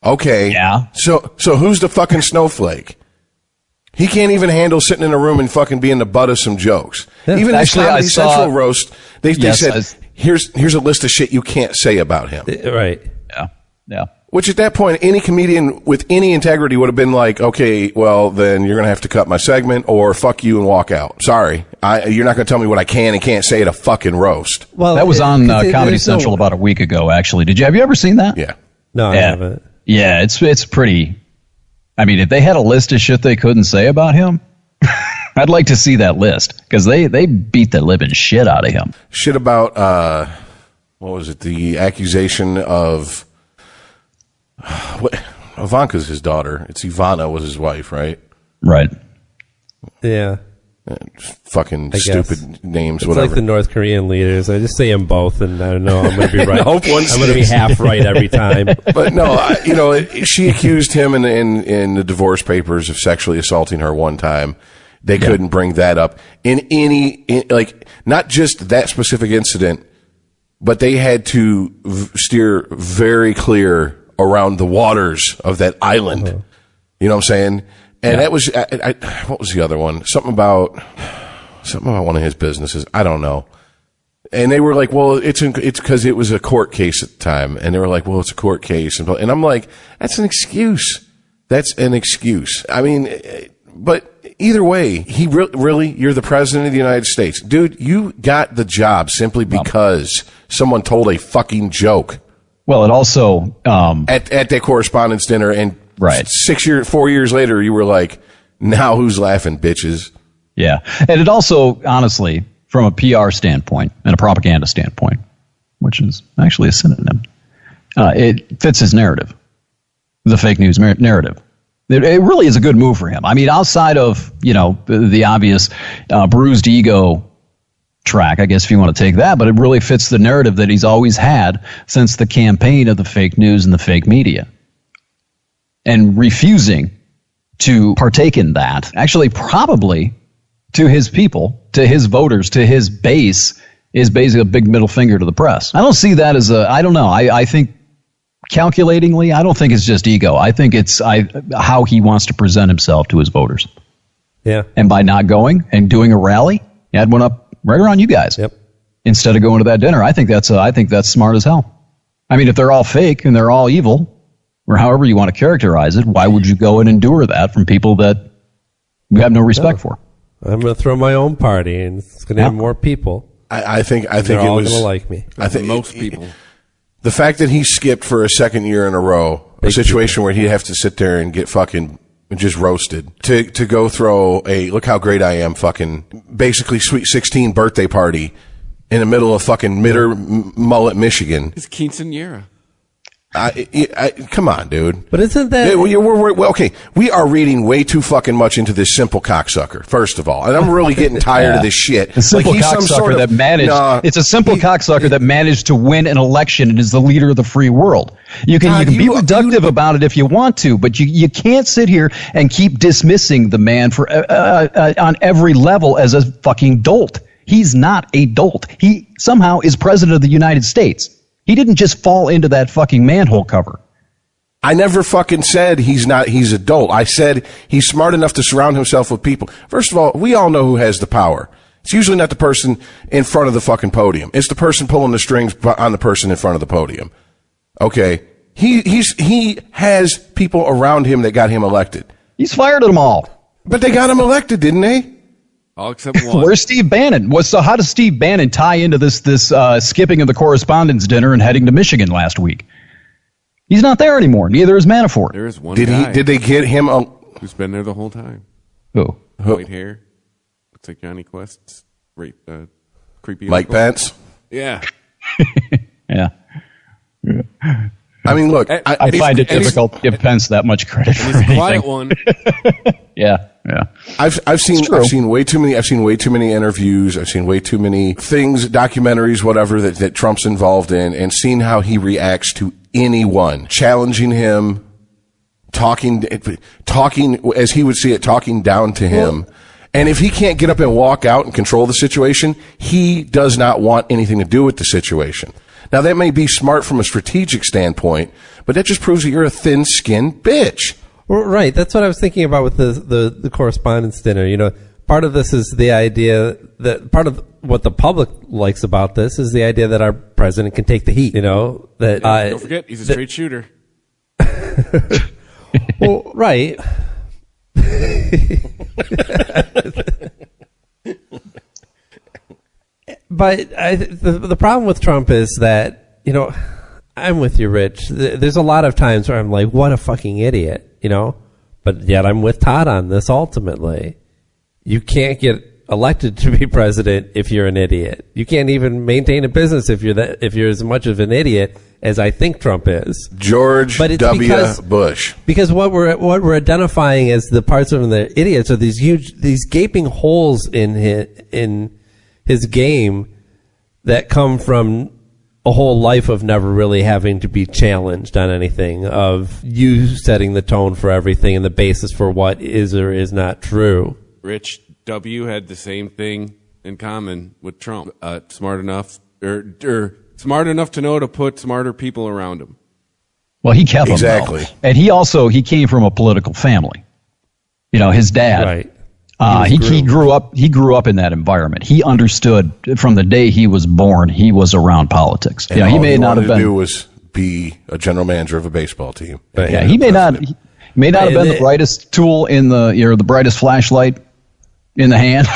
Okay. Yeah. So who's the fucking snowflake? He can't even handle sitting in a room and fucking being the butt of some jokes. Yeah. Even this Comedy Central roast, they Yes, said, here's a list of shit you can't say about him. Right. Yeah. Which at that point, any comedian with any integrity would have been like, okay, well, then you're going to have to cut my segment or fuck you and walk out. Sorry. You're not going to tell me what I can and can't say at a fucking roast. Well, that was on Comedy Central about a week ago, actually. Have you ever seen that? Yeah. No, I haven't. Yeah, it's pretty. I mean, if they had a list of shit they couldn't say about him, I'd like to see that list, because they beat the living shit out of him. Shit about, what was it? The accusation of, Ivanka's his daughter. It's Ivana was his wife, right? Right. Yeah. Fucking stupid names, it's whatever. like the North Korean leaders. I just say them both, and I don't know. I'm going to be right. Hope one I'm going to be half right every time. But no, she accused him in the divorce papers of sexually assaulting her one time. They couldn't bring that up in not just that specific incident, but they had to steer very clear around the waters of that island. Uh-huh. You know what I'm saying? And that was, what was the other one? Something about one of his businesses. I don't know. And they were like, well, it's because it was a court case at the time. And they were like, well, it's a court case. And I'm like, that's an excuse. That's an excuse. I mean, but either way, really, you're the president of the United States. Dude, you got the job simply because someone told a fucking joke. Well, it also, at that correspondence dinner, and right. 4 years later, you were like, now who's laughing, bitches? Yeah. And it also, honestly, from a PR standpoint and a propaganda standpoint, which is actually a synonym, it fits his narrative, the fake news narrative. It really is a good move for him. I mean, outside of, the obvious bruised ego track, I guess, if you want to take that, but it really fits the narrative that he's always had since the campaign of the fake news and the fake media. And refusing to partake in that, actually probably to his people, to his voters, to his base, is basically a big middle finger to the press. I don't see that as I don't know. I think calculatingly, I don't think it's just ego. I think it's how he wants to present himself to his voters. Yeah. And by not going and doing a rally, he had one up right around you guys. Yep. Instead of going to that dinner, I think that's smart as hell. I mean, if they're all fake and they're all evil, or however you want to characterize it, why would you go and endure that from people that you have no respect for? I'm going to throw my own party, and it's going to have more people. I think they're all it was going to like me. I think most people. The fact that he skipped for a second year in a row, a situation where he'd have to sit there and get fucking just roasted, to go throw a look how great I am fucking basically Sweet 16 birthday party in the middle of fucking Mullet, Michigan. It's quinceañera. Come on, dude. But isn't that... Okay, we are reading way too fucking much into this simple cocksucker, first of all. And I'm really getting tired of this shit. A simple cocksucker that managed... it's a simple cocksucker that managed to win an election and is the leader of the free world. You can be reductive about it if you want to, but you can't sit here and keep dismissing the man for on every level as a fucking dolt. He's not a dolt. He somehow is president of the United States. He didn't just fall into that fucking manhole cover. I never fucking said he's a dolt. I said he's smart enough to surround himself with people. First of all, we all know who has the power. It's usually not the person in front of the fucking podium. It's the person pulling the strings on the person in front of the podium. Okay. He has people around him that got him elected. He's fired them all. But they got him elected, didn't they? All except one. Where's Steve Bannon? So how does Steve Bannon tie into this skipping of the correspondence dinner and heading to Michigan last week? He's not there anymore. Neither is Manafort. There is one guy. Did they get him who's been there the whole time? Who? White hair. Looks like Johnny Quest's creepy Mike uncle. Pence? Yeah. Yeah. I mean, look, I find it difficult to give Pence that much credit for He's a anything. quiet one. Yeah. I've seen way too many interviews. I've seen way too many things, documentaries, whatever that Trump's involved in, and seen how he reacts to anyone challenging him, talking as he would see it, talking down to him. And if he can't get up and walk out and control the situation, he does not want anything to do with the situation. Now, that may be smart from a strategic standpoint, but that just proves that you're a thin-skinned bitch. Right. That's what I was thinking about with the correspondence dinner. Part of this is the idea that part of what the public likes about this is the idea that our president can take the heat. That Don't forget, he's a straight shooter. Well, right. But the problem with Trump is that, I'm with you, Rich. There's a lot of times where I'm like, what a fucking idiot, But yet I'm with Todd on this ultimately. You can't get elected to be president if you're an idiot. You can't even maintain a business if you're as much of an idiot as I think Trump is. George But it's W. Bush. Because what we're identifying as the parts of him that are idiots are these gaping holes in his game that come from a whole life of never really having to be challenged on anything, of you setting the tone for everything and the basis for what is or is not true. Rich W. had the same thing in common with Trump. Smart enough to know to put smarter people around him. Well, he kept Exactly. them, though. And he came from a political family. You know, his dad. Right. He grew up in that environment. He understood from the day he was born. He was around politics. And You know, he all may he not wanted have to been. do was be a general manager of a baseball team. Right. Yeah, he may not have been the brightest tool in the brightest flashlight in the hand,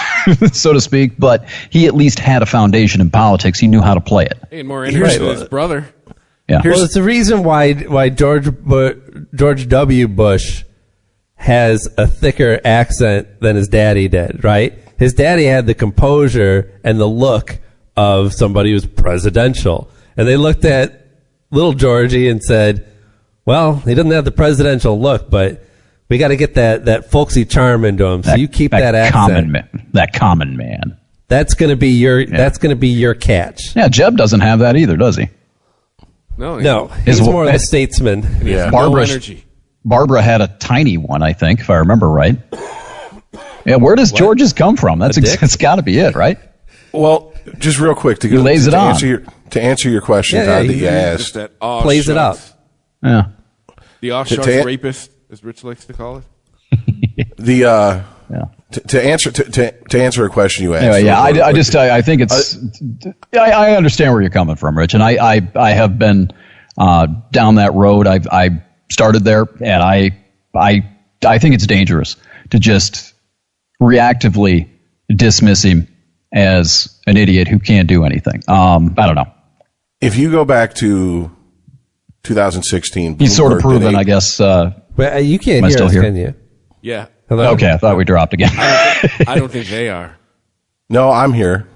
so to speak. But he at least had a foundation in politics. He knew how to play it. He had more energy than his brother. Yeah. Well, it's the reason why George W. Bush has a thicker accent than his daddy did, right? His daddy had the composure and the look of somebody who's presidential. And they looked at little Georgie and said, well, he doesn't have the presidential look, but we got to get that folksy charm into him. So you keep that accent. That common man. That's going to be your catch. Yeah, Jeb doesn't have that either, does he? No, he's more of a statesman. Yeah. No energy. Barbara had a tiny one, I think, if I remember right. Yeah, where does George's come from? It's got to be it, right? Well, just real quick to answer your question, Todd, that you asked. That Plays it up. Yeah. The off-shucks rapist, as Rich likes to call it. To answer a question you asked. Anyway, yeah, I think it's. I understand where you're coming from, Rich, and I have been down that road. I started there, and I think it's dangerous to just reactively dismiss him as an idiot who can't do anything. I don't know. If you go back to 2016, he's sort of Bloomberg proven, did I guess. But you can't hear us, can you? Yeah. Hello? Okay, I thought we dropped again. I don't think they are. No, I'm here.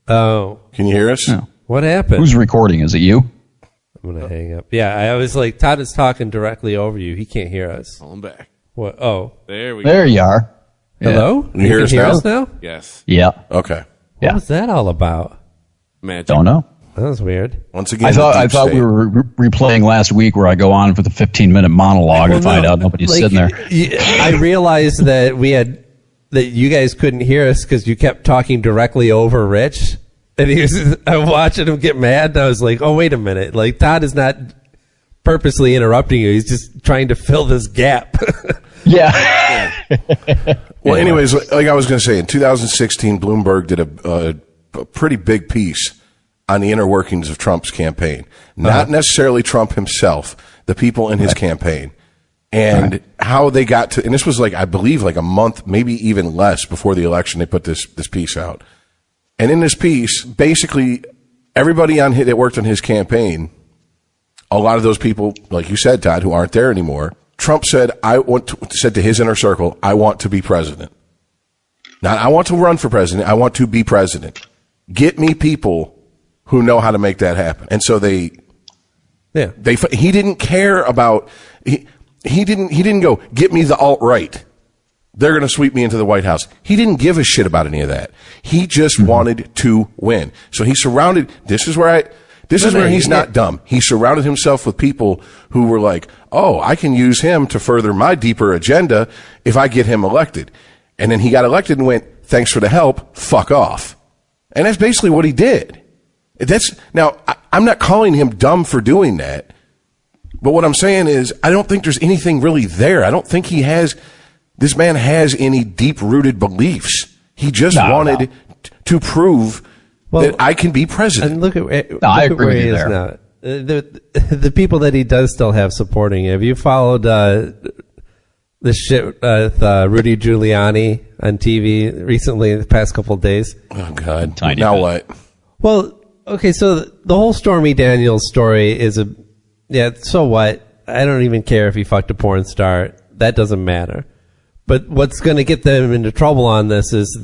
Oh. Can you hear us? No. What happened? Who's recording? Is it you? I'm going to hang up. Yeah, I was like, Todd is talking directly over you. He can't hear us. Call him back. What? Oh. There we go. There you are. Hello? Can you hear us now? Yes. Yeah. Okay. What was that all about? Magic. Don't know. That was weird. Once again, I thought we were replaying last week where I go on for the 15-minute monologue and find out nobody's sitting there. I realized that you guys couldn't hear us because you kept talking directly over Rich. And I'm watching him get mad, and I was like, oh, wait a minute. Like, Todd is not purposely interrupting you. He's just trying to fill this gap. Yeah. Well, anyways, like I was going to say, in 2016, Bloomberg did a pretty big piece on the inner workings of Trump's campaign. Not necessarily Trump himself, the people in his campaign. And how they got to, and this was I believe a month, maybe even less before the election, they put this piece out. And in this piece, basically, everybody that worked on his campaign, a lot of those people, like you said, Todd, who aren't there anymore, Trump said, said to his inner circle, I want to be president. Not I want to run for president, I want to be president. Get me people who know how to make that happen. And so he didn't care about, he didn't go, get me the alt-right. They're going to sweep me into the White House. He didn't give a shit about any of that. He just wanted to win. So he surrounded, this is where he's not dumb. He surrounded himself with people who were like, oh, I can use him to further my deeper agenda if I get him elected. And then he got elected and went, thanks for the help, fuck off. And that's basically what he did. Now, I'm not calling him dumb for doing that. But what I'm saying is, I don't think there's anything really there. I don't think this man has any deep-rooted beliefs. He just wanted to prove that I can be president. And look at where he is now. The people that he does still have supporting him. Have you followed this shit with Rudy Giuliani on TV recently, the past couple of days? Oh, God. Now what? Well, okay, so the whole Stormy Daniels story is so what? I don't even care if he fucked a porn star. That doesn't matter. But what's going to get them into trouble on this is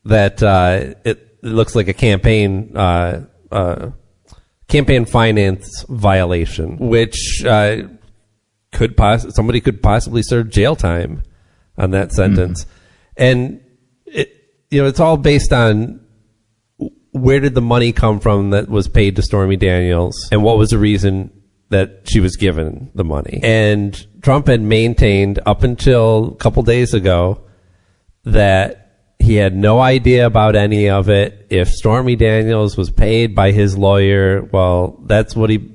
that it looks like a campaign campaign finance violation, which somebody could possibly serve jail time on that sentence. And it's all based on where did the money come from that was paid to Stormy Daniels, and what was the reason that she was given the money. And Trump had maintained up until a couple days ago that he had no idea about any of it. If Stormy Daniels was paid by his lawyer, well, that's what he...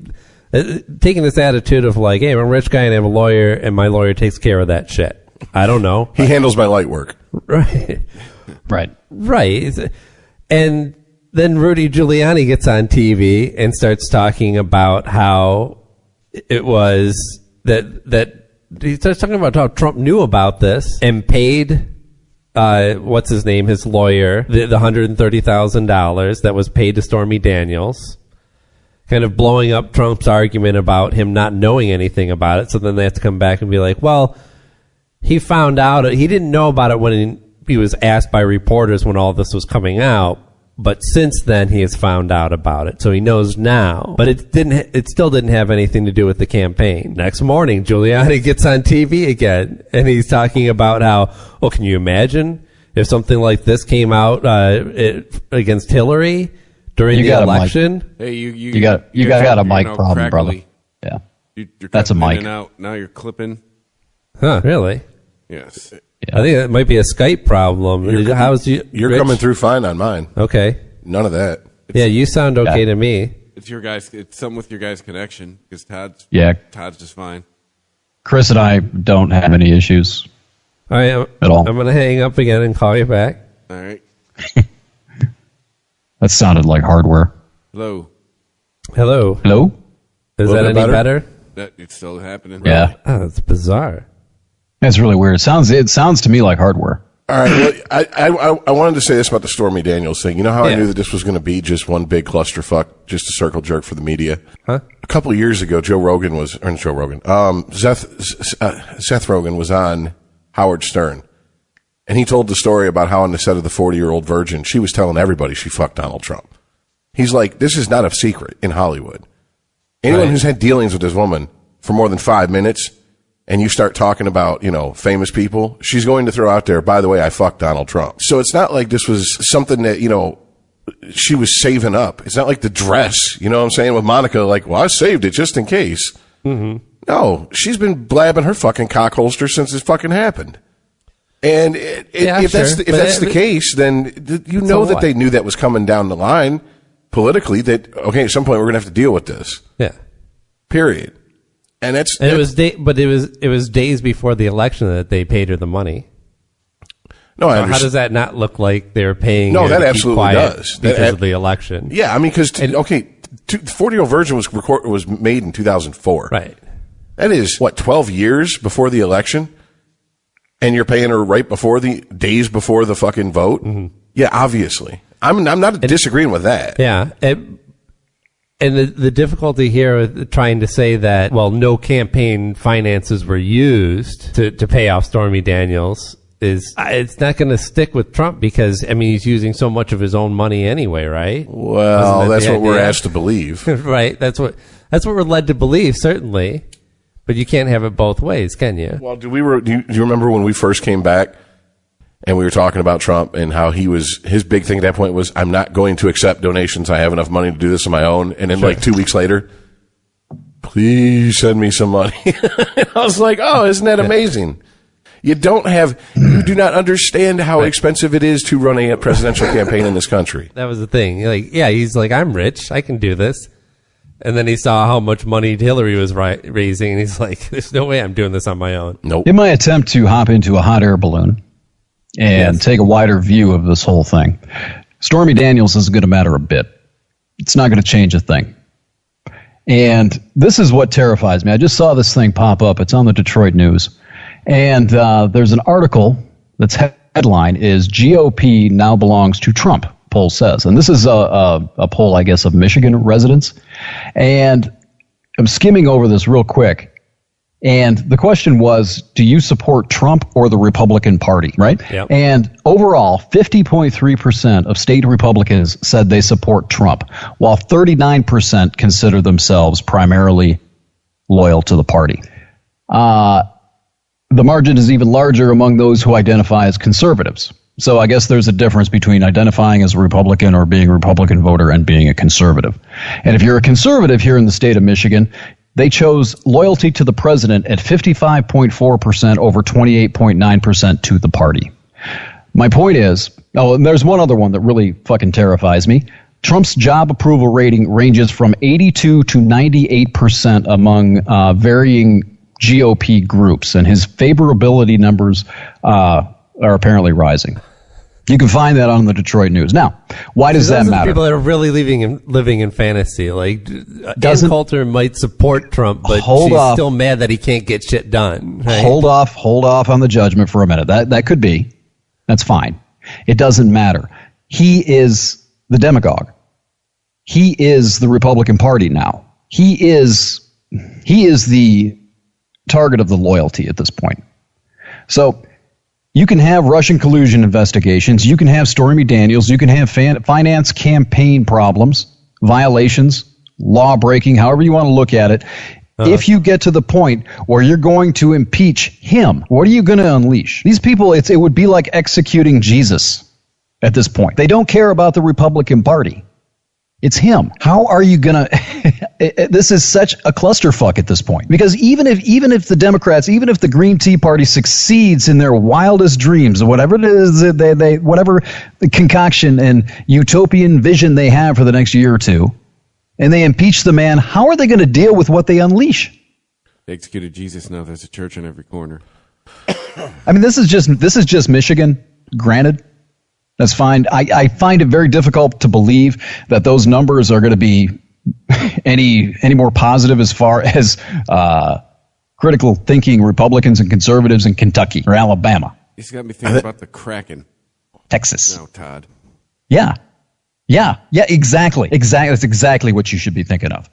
taking this attitude of like, hey, I'm a rich guy and I have a lawyer, and my lawyer takes care of that shit. I don't know. He handles my light work. Right. Right. And then Rudy Giuliani gets on TV and starts talking about how it was that he starts talking about how Trump knew about this and paid what's his name, his lawyer, the $130,000 that was paid to Stormy Daniels, kind of blowing up Trump's argument about him not knowing anything about it. So then they have to come back and be like, well, he found out, he didn't know about it when he was asked by reporters when all this was coming out, but since then he has found out about it. So he knows now, but it still didn't have anything to do with the campaign. Next morning, Giuliani gets on TV again, and he's talking about how, well, can you imagine if something like this came out against Hillary during the election? Hey, you got a mic problem, brother. Yeah, you're that's a mic. in and out. Now you're clipping. Huh? Really? Yes. Yeah. I think it might be a Skype problem. You're coming through fine on mine. Okay. None of that. Yeah, you sound okay to me. It's your guys. It's something with your guys' connection because Todd's just fine. Chris and I don't have any issues. All right, at all. I'm going to hang up again and call you back. All right. That sounded like hardware. Hello. Is that any better? It's still happening. Yeah. Oh, that's bizarre. That's really weird. It sounds to me like hardware. All right. Well, I wanted to say this about the Stormy Daniels thing. You know how I knew that this was going to be just one big clusterfuck, just a circle jerk for the media? Huh? A couple of years ago, Seth Rogen was on Howard Stern. And he told the story about how on the set of The 40-Year-Old Virgin, she was telling everybody she fucked Donald Trump. He's like, this is not a secret in Hollywood. Anyone who's had dealings with this woman for more than 5 minutes, and you start talking about, famous people, she's going to throw out there, by the way, I fucked Donald Trump. So it's not like this was something that, she was saving up. It's not like the dress, you know what I'm saying, with Monica, like, well, I saved it just in case. Mm-hmm. No, she's been blabbing her fucking cock holster since it fucking happened. And if that's the case, then you know that they knew that was coming down the line politically, that, okay, at some point we're going to have to deal with this. Yeah. Period. And it was days before the election that they paid her the monmoney. No, I understand. How does that not look like they're paying? No, her that to absolutely keep quiet does because of the election. Yeah, I mean, because 40-Year-Old Virgin was made in 2004. Right. That is 12 years before the election, and you're paying her right before the days before the fucking vote. Mm-hmm. Yeah, obviously. I'm not disagreeing with that. Yeah. And the difficulty here with trying to say that, well, no campaign finances were used to pay off Stormy Daniels is, it's not going to stick with Trump because, I mean, he's using so much of his own money anyway, right? Well, that's what we're asked to believe. Right. That's what we're led to believe, certainly. But you can't have it both ways, can you? Well, do you remember when we first came back? And we were talking about Trump and how his big thing at that point was, I'm not going to accept donations. I have enough money to do this on my own. And then like 2 weeks later, please send me some money. And I was like, oh, isn't that amazing? You do not understand how expensive it is to run a presidential campaign in this country. That was the thing. He's like, I'm rich. I can do this. And then he saw how much money Hillary was raising. And he's like, there's no way I'm doing this on my own. Nope. In my attempt to hop into a hot air balloon and take a wider view of this whole thing, Stormy Daniels isn't going to matter a bit. It's not going to change a thing. And this is what terrifies me. I just saw this thing pop up. It's on the Detroit News. And there's an article that's headline is GOP now belongs to Trump, poll says. And this is a poll, I guess, of Michigan residents. And I'm skimming over this real quick. And the question was, do you support Trump or the Republican Party, right? Yep. And overall, 50.3% of state Republicans said they support Trump, while 39% consider themselves primarily loyal to the party. The margin is even larger among those who identify as conservatives. So I guess there's a difference between identifying as a Republican or being a Republican voter and being a conservative. And if you're a conservative here in the state of Michigan, they chose loyalty to the president at 55.4% over 28.9% to the party. My point is, and there's one other one that really fucking terrifies me. Trump's job approval rating ranges from 82 to 98% among varying GOP groups, and his favorability numbers are apparently rising. You can find that on the Detroit News. Now, why does that matter? People that are really living in fantasy. Like, Ann Coulter might support Trump, but she's still mad that he can't get shit done. Right? Hold off on the judgment for a minute. That could be. That's fine. It doesn't matter. He is the demagogue. He is the Republican Party now. He is the target of the loyalty at this point. So you can have Russian collusion investigations. You can have Stormy Daniels. You can have finance campaign problems, violations, law breaking, however you want to look at it. If you get to the point where you're going to impeach him, what are you going to unleash? These people, it would be like executing Jesus at this point. They don't care about the Republican Party. It's him. How are you going to... This is such a clusterfuck at this point. Because even if the Democrats, even if the Green Tea Party succeeds in their wildest dreams, whatever it is, whatever concoction and utopian vision they have for the next year or two, and they impeach the man, how are they going to deal with what they unleash? They executed Jesus. Now there's a church on every corner. I mean, this is just Michigan, granted. That's fine. I find it very difficult to believe that those numbers are going to be any more positive as far as critical thinking Republicans and conservatives in Kentucky or Alabama. He's got me thinking about the Kraken. Texas. No, Todd. Yeah, exactly. That's exactly what you should be thinking of.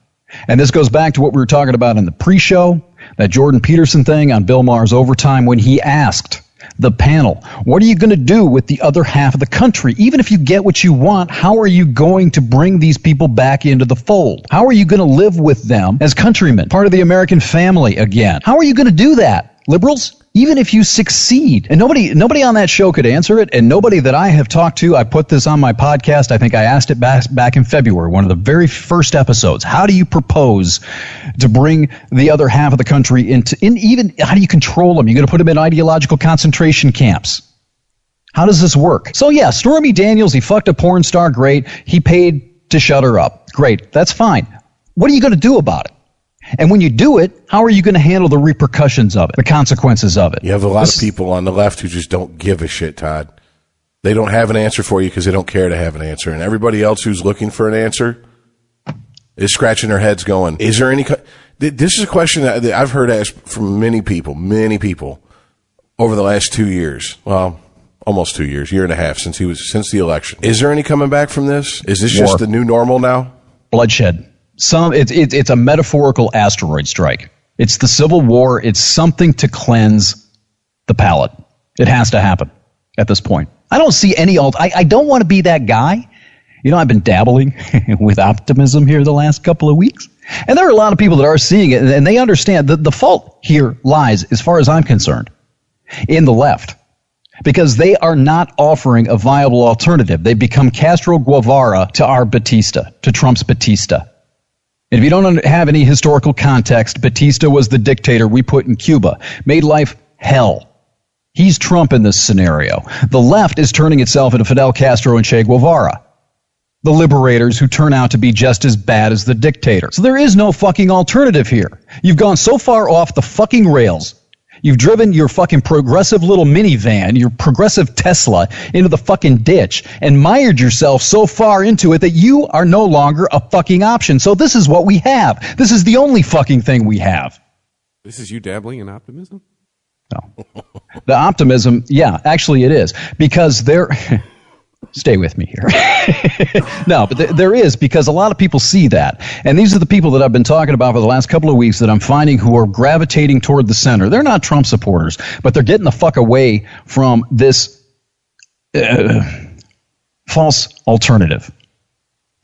And this goes back to what we were talking about in the pre-show, that Jordan Peterson thing on Bill Maher's Overtime, when he asked the panel, what are you going to do with the other half of the country? Even if you get what you want, how are you going to bring these people back into the fold? How are you going to live with them as countrymen, part of the American family again? How are you going to do that, liberals? Even if you succeed. And nobody on that show could answer it, and nobody that I have talked to, I put this on my podcast, I think I asked it back in February, one of the very first episodes. How do you propose to bring the other half of the country even how do you control them? You're going to put them in ideological concentration camps. How does this work? So yeah, Stormy Daniels, he fucked a porn star, great. He paid to shut her up. Great, that's fine. What are you going to do about it? And when you do it, how are you going to handle the repercussions of it, the consequences of it? You have a lot of people on the left who just don't give a shit, Todd. They don't have an answer for you because they don't care to have an answer. And everybody else who's looking for an answer is scratching their heads going, is there any... This is a question that I've heard asked from many people over the last 2 years. Well, almost 2 years, year and a half since the election. Is there any coming back from this? Is this just the new normal now? Bloodshed. It's a metaphorical asteroid strike. It's the Civil War. It's something to cleanse the palate. It has to happen at this point. I don't see any I don't want to be that guy. You know, I've been dabbling with optimism here the last couple of weeks. And there are a lot of people that are seeing it, and they understand that the fault here lies, as far as I'm concerned, in the left. Because they are not offering a viable alternative. They become Castro Guevara to our Batista, to Trump's Batista. And if you don't have any historical context, Batista was the dictator we put in Cuba, made life hell. He's Trump in this scenario. The left is turning itself into Fidel Castro and Che Guevara, the liberators who turn out to be just as bad as the dictator. So there is no fucking alternative here. You've gone so far off the fucking rails. You've driven your fucking progressive little minivan, your progressive Tesla, into the fucking ditch and mired yourself so far into it that you are no longer a fucking option. So this is what we have. This is the only fucking thing we have. This is you dabbling in optimism? No. The optimism, yeah, actually it is. Because Stay with me here. No, but there is, because a lot of people see that. And these are the people that I've been talking about for the last couple of weeks that I'm finding who are gravitating toward the center. They're not Trump supporters, but they're getting the fuck away from this false alternative.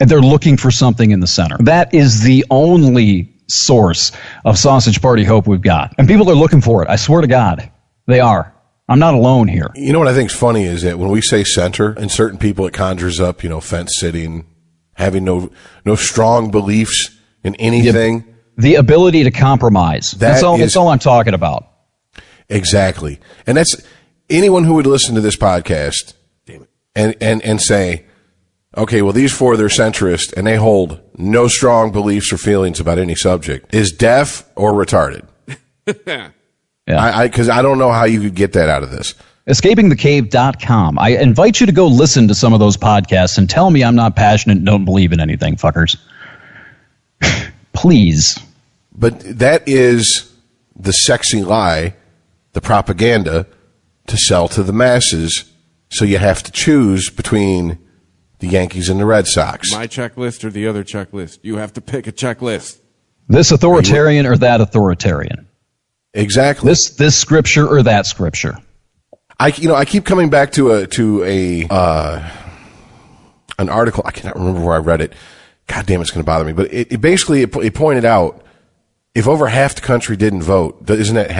And they're looking for something in the center. That is the only source of sausage party hope we've got. And people are looking for it. I swear to God, they are. I'm not alone here. You know what I think is funny is that when we say center, and certain people, it conjures up, fence sitting, having no strong beliefs in anything. The ability to compromise. That's all I'm talking about. Exactly. And that's anyone who would listen to this podcast and say, okay, well, these four, they're centrist, and they hold no strong beliefs or feelings about any subject, is deaf or retarded. Yeah. Because I don't know how you could get that out of this. EscapingTheCave.com. I invite you to go listen to some of those podcasts and tell me I'm not passionate and don't believe in anything, fuckers. Please. But that is the sexy lie, the propaganda to sell to the masses, so you have to choose between the Yankees and the Red Sox. My checklist or the other checklist. You have to pick a checklist. This authoritarian or that authoritarian. Exactly. This scripture or that scripture. I keep coming back to an article. I cannot remember where I read it. God damn, it's going to bother me. But it basically pointed out, if over half the country didn't vote, isn't that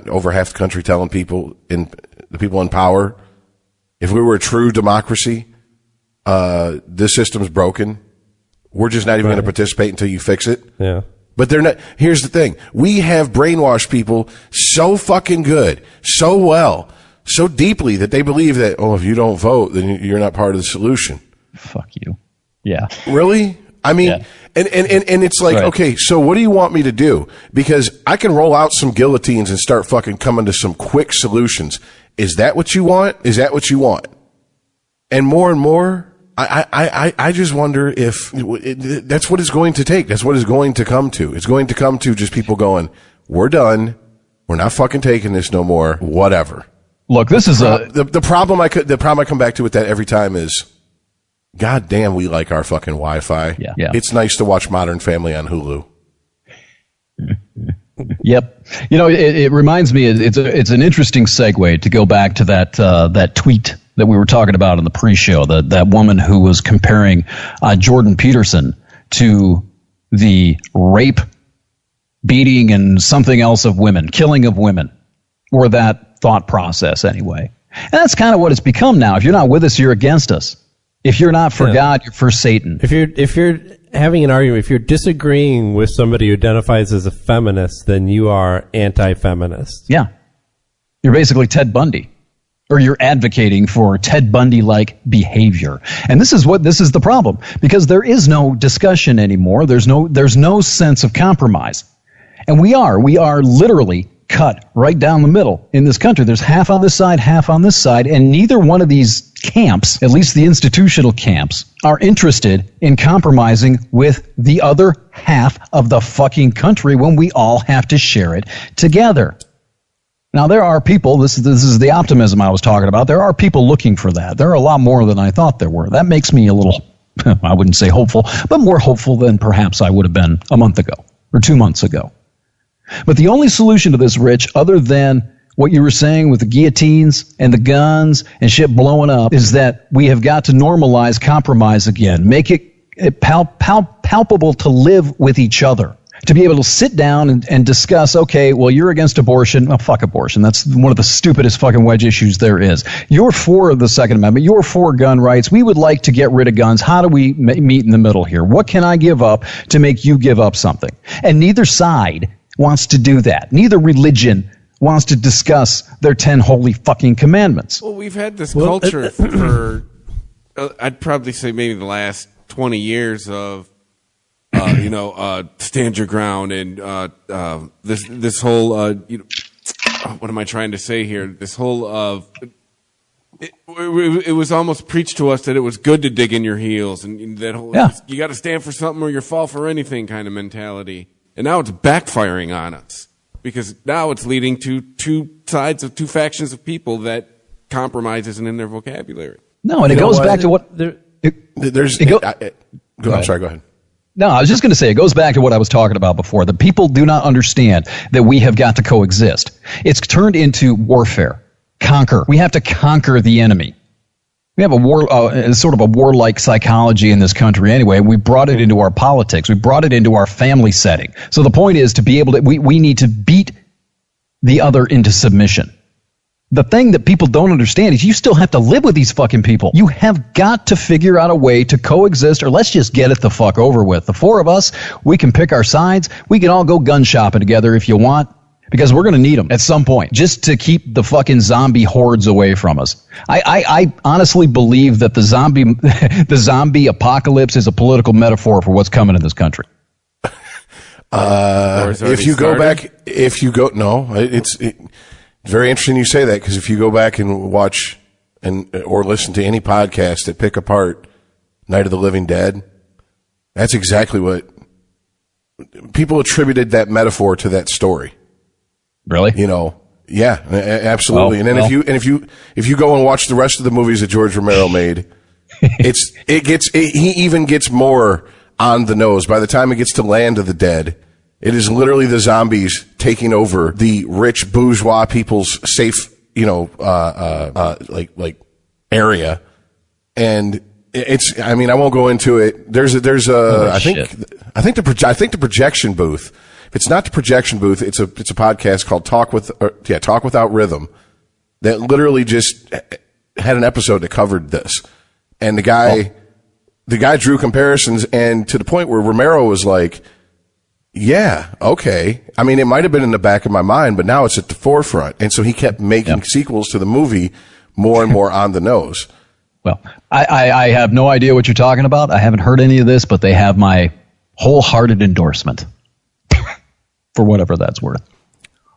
over half the country telling people the people in power, if we were a true democracy, this system's broken. We're just not even going to participate until you fix it. Yeah. But they're not. Here's the thing. We have brainwashed people so fucking good, so well, so deeply that they believe that, if you don't vote, then you're not part of the solution. Fuck you. Yeah. Really? I mean, yeah. And it's like, right. Okay, so what do you want me to do? Because I can roll out some guillotines and start fucking coming to some quick solutions. Is that what you want? Is that what you want? And more, I just wonder if that's what it's going to take. That's what it's going to come to. It's going to come to just people going, we're done. We're not fucking taking this no more. Whatever. Look, this is the problem I come back to with that every time is, God damn, we like our fucking Wi-Fi. Yeah. It's nice to watch Modern Family on Hulu. Yep. It reminds me, it's an interesting segue to go back to that tweet that we were talking about in the pre-show, that woman who was comparing Jordan Peterson to the rape, beating, and something else of women, killing of women, or that thought process anyway. And that's kind of what it's become now. If you're not with us, you're against us. If you're not for God, you're for Satan. If you're having an argument, if you're disagreeing with somebody who identifies as a feminist, then you are anti-feminist. Yeah. You're basically Ted Bundy. Or you're advocating for Ted Bundy-like behavior. And this is the problem. Because there is no discussion anymore. There's no sense of compromise. And we are literally cut right down the middle in this country. There's half on this side, half on this side, and neither one of these camps, at least the institutional camps, are interested in compromising with the other half of the fucking country when we all have to share it together. Now, there are people, this is the optimism I was talking about, there are people looking for that. There are a lot more than I thought there were. That makes me a little, I wouldn't say hopeful, but more hopeful than perhaps I would have been a month ago or 2 months ago. But the only solution to this, Rich, other than what you were saying with the guillotines and the guns and shit blowing up, is that we have got to normalize compromise again. Make it palpable to live with each other. To be able to sit down and discuss, okay, well, you're against abortion. Oh, fuck abortion. That's one of the stupidest fucking wedge issues there is. You're for the Second Amendment. You're for gun rights. We would like to get rid of guns. How do we meet in the middle here? What can I give up to make you give up something? And neither side wants to do that. Neither religion wants to discuss their 10 holy fucking commandments. Well, we've had this culture for, I'd probably say maybe the last 20 years of, stand your ground and this whole, what am I trying to say here? This whole it was almost preached to us that it was good to dig in your heels and that whole you got to stand for something or you'll fall for anything kind of mentality. And now it's backfiring on us because now it's leading to two factions of people that compromise isn't in their vocabulary. No, and You it know goes what? back to what There's. It go- I'm sorry. Go ahead. No, I was just going to say, it goes back to what I was talking about before. The people do not understand that we have got to coexist. It's turned into warfare. Conquer. We have to conquer the enemy. We have sort of a warlike psychology in this country anyway. We brought it into our politics. We brought it into our family setting. So the point is to be able to, we need to beat the other into submission. The thing that people don't understand is you still have to live with these fucking people. You have got to figure out a way to coexist, or let's just get it the fuck over with. The four of us, we can pick our sides. We can all go gun shopping together if you want, because we're going to need them at some point just to keep the fucking zombie hordes away from us. I honestly believe that the zombie apocalypse is a political metaphor for what's coming in this country. If you go back, it's very interesting you say that, because if you go back and watch or listen to any podcast that pick apart Night of the Living Dead, that's exactly what people attributed that metaphor to that story. Really? Yeah, absolutely. And then if you go and watch the rest of the movies that George Romero made, he even gets more on the nose. By the time it gets to Land of the Dead, it is literally the zombies taking over the rich bourgeois people's safe, area. And I won't go into it. I think the projection booth. If it's not the projection booth, it's a podcast called Talk Without Rhythm that literally just had an episode that covered this. And the guy drew comparisons, and to the point where Romero was like, yeah, okay. It might have been in the back of my mind, but now it's at the forefront. And so he kept making sequels to the movie more and more on the nose. Well, I have no idea what you're talking about. I haven't heard any of this, but they have my wholehearted endorsement for whatever that's worth.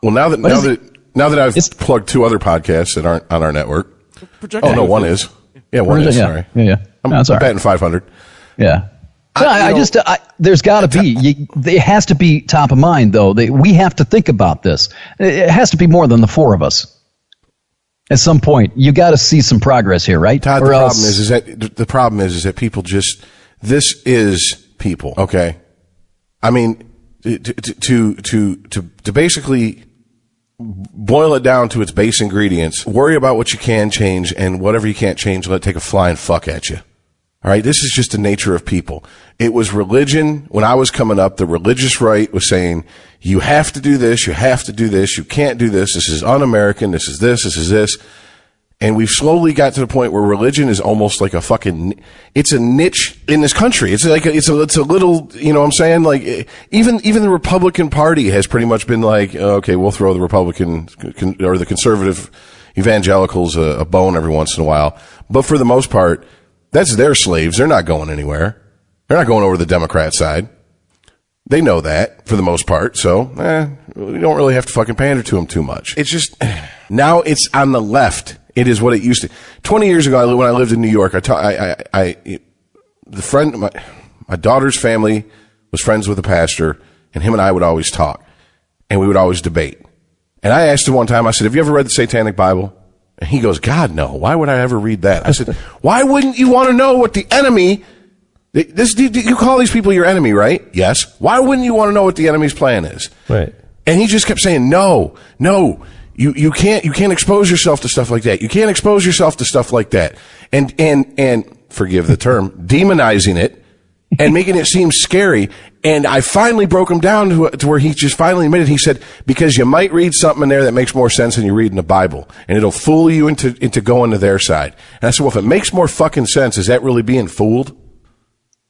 Well, now that I've plugged two other podcasts that aren't on our network. One is. Yeah, one is. Sorry. Yeah. I'm batting 500. Yeah. There's got to be. It has to be top of mind, though. We have to think about this. It has to be more than the four of us. At some point, you got to see some progress here, right? Todd, the problem is that people just. This is people. Okay. To basically boil it down to its base ingredients, worry about what you can change, and whatever you can't change, let it take a flying fuck at you. All right. This is just the nature of people. It was religion. When I was coming up, the religious right was saying, you have to do this. You have to do this. You can't do this. This is un-American. This is this. This is this. And we've slowly got to the point where religion is almost like it's a niche in this country. It's a little, you know what I'm saying? Like, even the Republican Party has pretty much been like, okay, we'll throw the Republican or the conservative evangelicals a bone every once in a while. But for the most part, that's their slaves. They're not going anywhere. They're not going over to the Democrat side. They know that for the most part. So, we don't really have to fucking pander to them too much. It's just, now it's on the left. It is what it used to. 20 years ago, when I lived in New York, my daughter's family was friends with a pastor, and him and I would always talk, and we would always debate. And I asked him one time, I said, have you ever read the Satanic Bible? And he goes, God, no. Why would I ever read that? I said, why wouldn't you want to know what the enemy, you call these people your enemy, right? Yes. Why wouldn't you want to know what the enemy's plan is? Right. And he just kept saying, no. You can't expose yourself to stuff like that. You can't expose yourself to stuff like that. And forgive the term, demonizing it and making it seem scary. And I finally broke him down to where he just finally admitted, he said, because you might read something in there that makes more sense than you read in the Bible, and it'll fool you into going to their side. And I said, well, if it makes more fucking sense, is that really being fooled?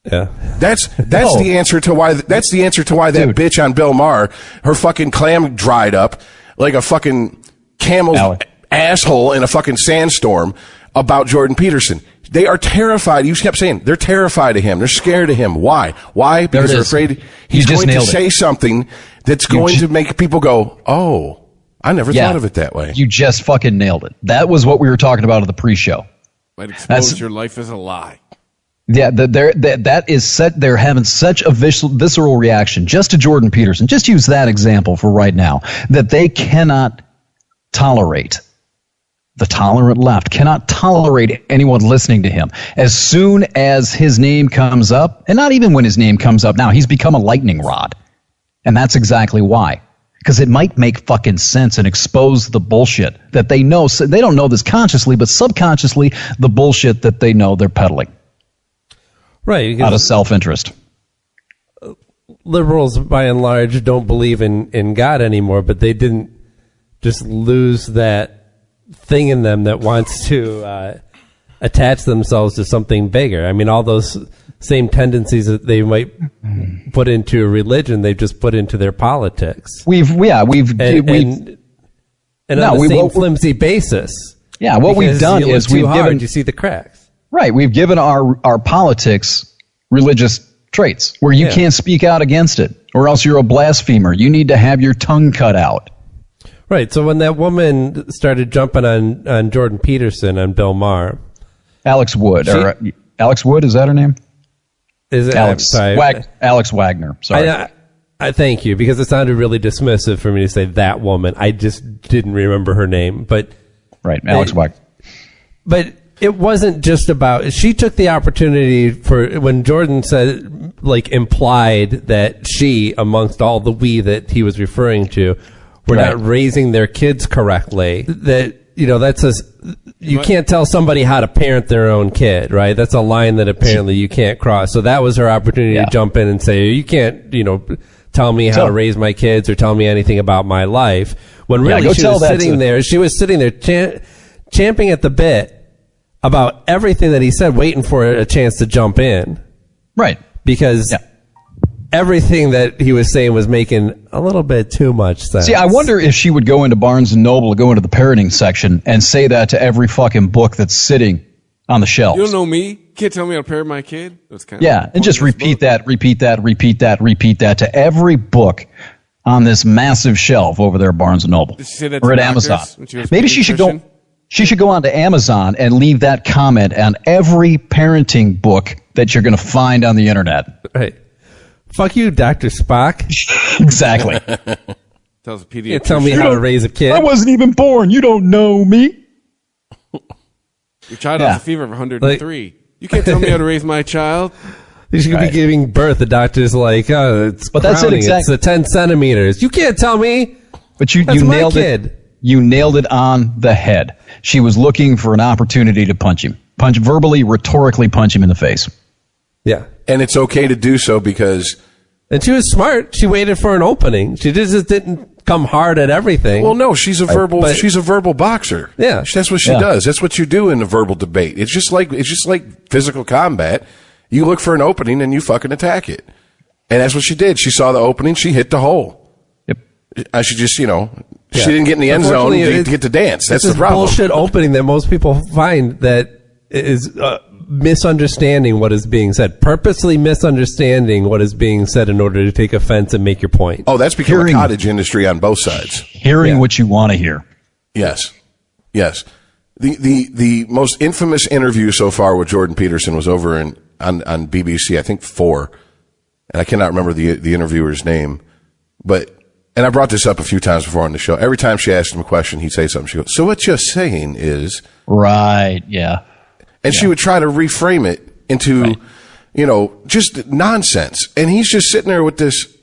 Yeah. That's the answer to why that bitch on Bill Maher, her fucking clam dried up like a fucking camel's asshole in a fucking sandstorm about Jordan Peterson. They are terrified. You kept saying they're terrified of him. They're scared of him. Why? Why? Because they're afraid he's going to say something that's going to make people go, oh, I never thought of it that way. You just fucking nailed it. That was what we were talking about at the pre-show. Might expose your life as a lie. Yeah, that is set. They're having such a visceral reaction just to Jordan Peterson. Just use that example for right now, that they cannot tolerate the tolerant left, cannot tolerate anyone listening to him. As soon as his name comes up, and not even when his name comes up now, he's become a lightning rod. And that's exactly why. Because it might make fucking sense and expose the bullshit that they know. So they don't know this consciously, but subconsciously, the bullshit that they know they're peddling. Right. Out of self-interest. Liberals, by and large, don't believe in God anymore, but they didn't just lose that thing in them that wants to attach themselves to something bigger. I mean, all those same tendencies that they might put into a religion, they've just put into their politics. And on the same flimsy basis. Yeah, what we've done is we've given, you see the cracks. Right, we've given our politics religious traits where you can't speak out against it, or else you're a blasphemer. You need to have your tongue cut out. Right. So when that woman started jumping on Jordan Peterson on Bill Maher, Alex Wood, Alex Wood, is that her name? Is it Alex? Alex Wagner. Sorry. I thank you, because it sounded really dismissive for me to say that woman. I just didn't remember her name, but right, Alex Wagner. But it wasn't just about. She took the opportunity for when Jordan said, like, implied that she, amongst all the we that he was referring to, were not raising their kids correctly. That, you know, you can't tell somebody how to parent their own kid, right? That's a line that apparently you can't cross. So that was her opportunity to jump in and say, you can't, tell me how to raise my kids or tell me anything about my life. When really she was sitting there champing at the bit about everything that he said, waiting for a chance to jump in. Right. Because everything that he was saying was making a little bit too much sense. See, I wonder if she would go into Barnes & Noble, go into the parenting section, and say that to every fucking book that's sitting on the shelves. You don't know me? Can't tell me how to parent my kid? That's kind and just repeat that to every book on this massive shelf over there at Barnes & Noble. Did she say that or to at Amazon. Maybe she should go. She should go onto Amazon and leave that comment on every parenting book that you're going to find on the internet. Right. Fuck you, Dr. Spock. Exactly. Tells a pediatrician. You tell me how to raise a kid. I wasn't even born. You don't know me. Your child has a fever of 103. You can't tell me how to raise my child. You should be giving birth. The doctor's like, oh, it's but that's it exactly. It's 10 centimeters. You can't tell me. But you nailed it. You nailed it on the head. She was looking for an opportunity to punch him. Verbally, rhetorically punch him in the face. Yeah. And it's okay to do so because... And she was smart. She waited for an opening. She just didn't come hard at everything. Well, no, she's a verbal boxer. Yeah. That's what she does. That's what you do in a verbal debate. It's just like physical combat. You look for an opening and you fucking attack it. And that's what she did. She saw the opening. She hit the hole. Yep. She just, she didn't get in the end zone to get to dance. That's the problem. It's bullshit opening that most people find that is misunderstanding what is being said. Purposely misunderstanding what is being said in order to take offense and make your point. Oh, that's become a cottage industry on both sides. Hearing what you want to hear. Yes. Yes. The most infamous interview so far with Jordan Peterson was over on BBC, I think 4. And I cannot remember the interviewer's name. And I brought this up a few times before on the show. Every time she asked him a question, he'd say something. She goes, so what you're saying is... Right, yeah. And she would try to reframe it into, just nonsense. And he's just sitting there with this,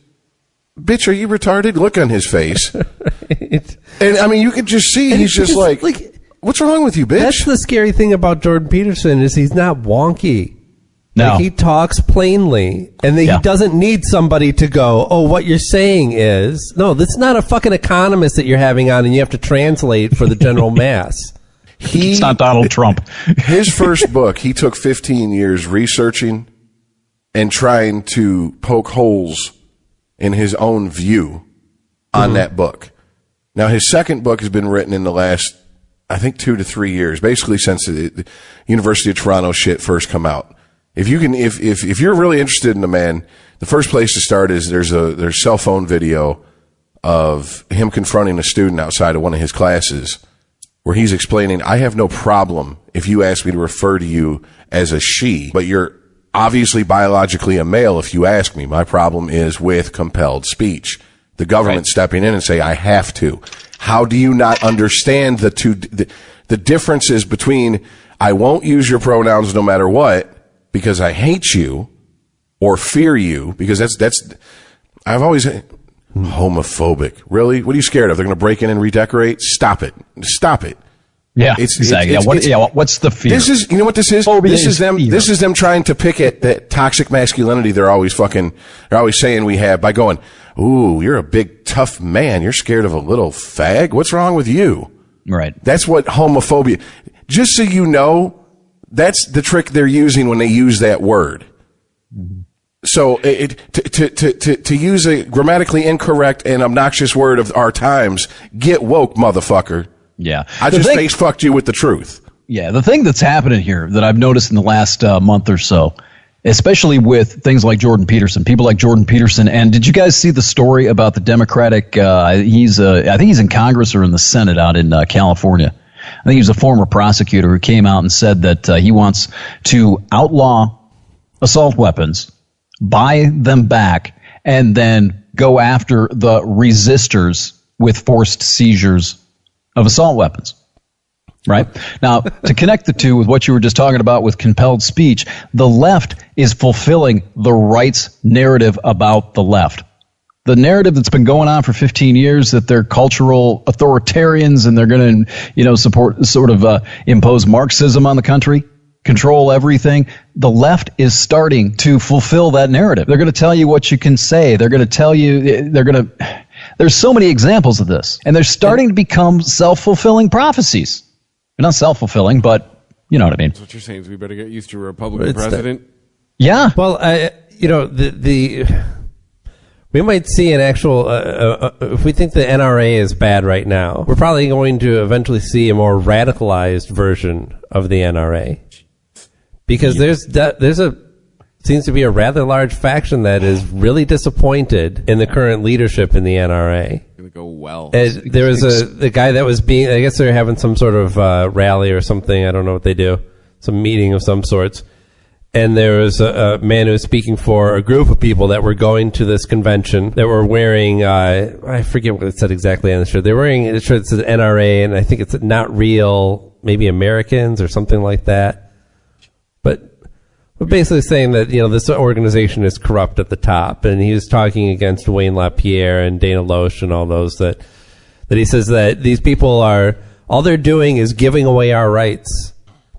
bitch, are you retarded? Look on his face. Right. And, I mean, you could just see he's just like, what's wrong with you, bitch? That's the scary thing about Jordan Peterson is he's not wonky. No. Like, he talks plainly, and he doesn't need somebody to go, oh, what you're saying is... No, this is not a fucking economist that you're having on, and you have to translate for the general mass. It's not Donald Trump. His first book, he took 15 years researching and trying to poke holes in his own view on that book. Now, his second book has been written in the last, I think, 2 to 3 years, basically since the University of Toronto shit first come out. If you're really interested in the man, the first place to start is there's cell phone video of him confronting a student outside of one of his classes where he's explaining, I have no problem if you ask me to refer to you as a she, but you're obviously biologically a male if you ask me. My problem is with compelled speech. The government stepping in and say, I have to. How do you not understand the differences between I won't use your pronouns no matter what because I hate you or fear you, because that's I've always homophobic. Really? What are you scared of? They're going to break in and redecorate? Stop it. Yeah, exactly. What's the fear? This is, you know what this is? This is them trying to pick at that toxic masculinity they're always saying we have by going, ooh, you're a big tough man. You're scared of a little fag. What's wrong with you? Right. That's what homophobia, just so you know, that's the trick they're using when they use that word. So to use a grammatically incorrect and obnoxious word of our times, get woke, motherfucker. Yeah. I just face fucked you with the truth. Yeah. The thing that's happening here that I've noticed in the last month or so, especially with things like Jordan Peterson, people like Jordan Peterson. And did you guys see the story about the Democratic, I think he's in Congress or in the Senate out in California. I think he was a former prosecutor who came out and said that he wants to outlaw assault weapons, buy them back, and then go after the resistors with forced seizures of assault weapons. Right? Now, to connect the two with what you were just talking about with compelled speech, the left is fulfilling the right's narrative about the left. The narrative that's been going on for 15 years that they're cultural authoritarians and they're going to, impose Marxism on the country, control everything. The left is starting to fulfill that narrative. They're going to tell you what you can say. They're going to tell you, there's so many examples of this, and they're starting to become self-fulfilling prophecies. They're not self-fulfilling, but you know what I mean. That's what you're saying is we better get used to a Republican president. Yeah. Well, we might see an actual, if we think the NRA is bad right now, we're probably going to eventually see a more radicalized version of the NRA. Because seems to be a rather large faction that is really disappointed in the current leadership in the NRA. Gonna go well. There was the guy that was I guess they're having some sort of rally or something. I don't know what they do. Some meeting of some sorts. And there was a man who was speaking for a group of people that were going to this convention that were wearing, I forget what it said exactly on the shirt. They were wearing a shirt that said NRA, and I think it's not real, maybe Americans or something like that. But basically saying that, this organization is corrupt at the top. And he was talking against Wayne LaPierre and Dana Loesch and all those that he says that these people all they're doing is giving away our rights.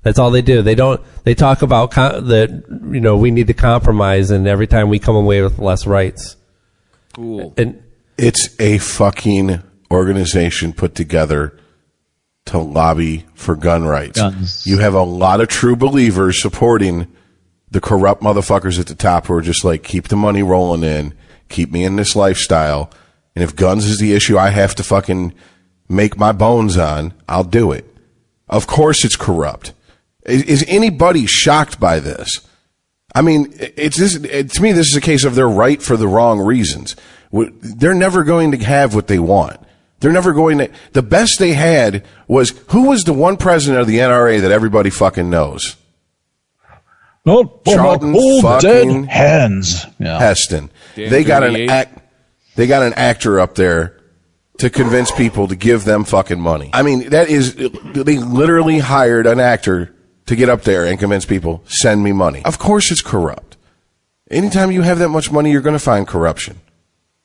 That's all they do. They talk about that, we need to compromise, and every time we come away with less rights. Cool. And it's a fucking organization put together to lobby for gun rights. Guns. You have a lot of true believers supporting the corrupt motherfuckers at the top who are just like, keep the money rolling in, keep me in this lifestyle, and if guns is the issue I have to fucking make my bones on, I'll do it. Of course it's corrupt. Is anybody shocked by this? I mean, to me, this is a case of they're right for the wrong reasons. They're never going to have what they want. They're never going to. The best they had was, who was the one president of the NRA that everybody fucking knows? Charlton fucking hands. Yeah. Heston. They got an actor up there to convince people to give them fucking money. I mean, they literally hired an actor to get up there and convince people, send me money. Of course it's corrupt. Anytime you have that much money, you're going to find corruption.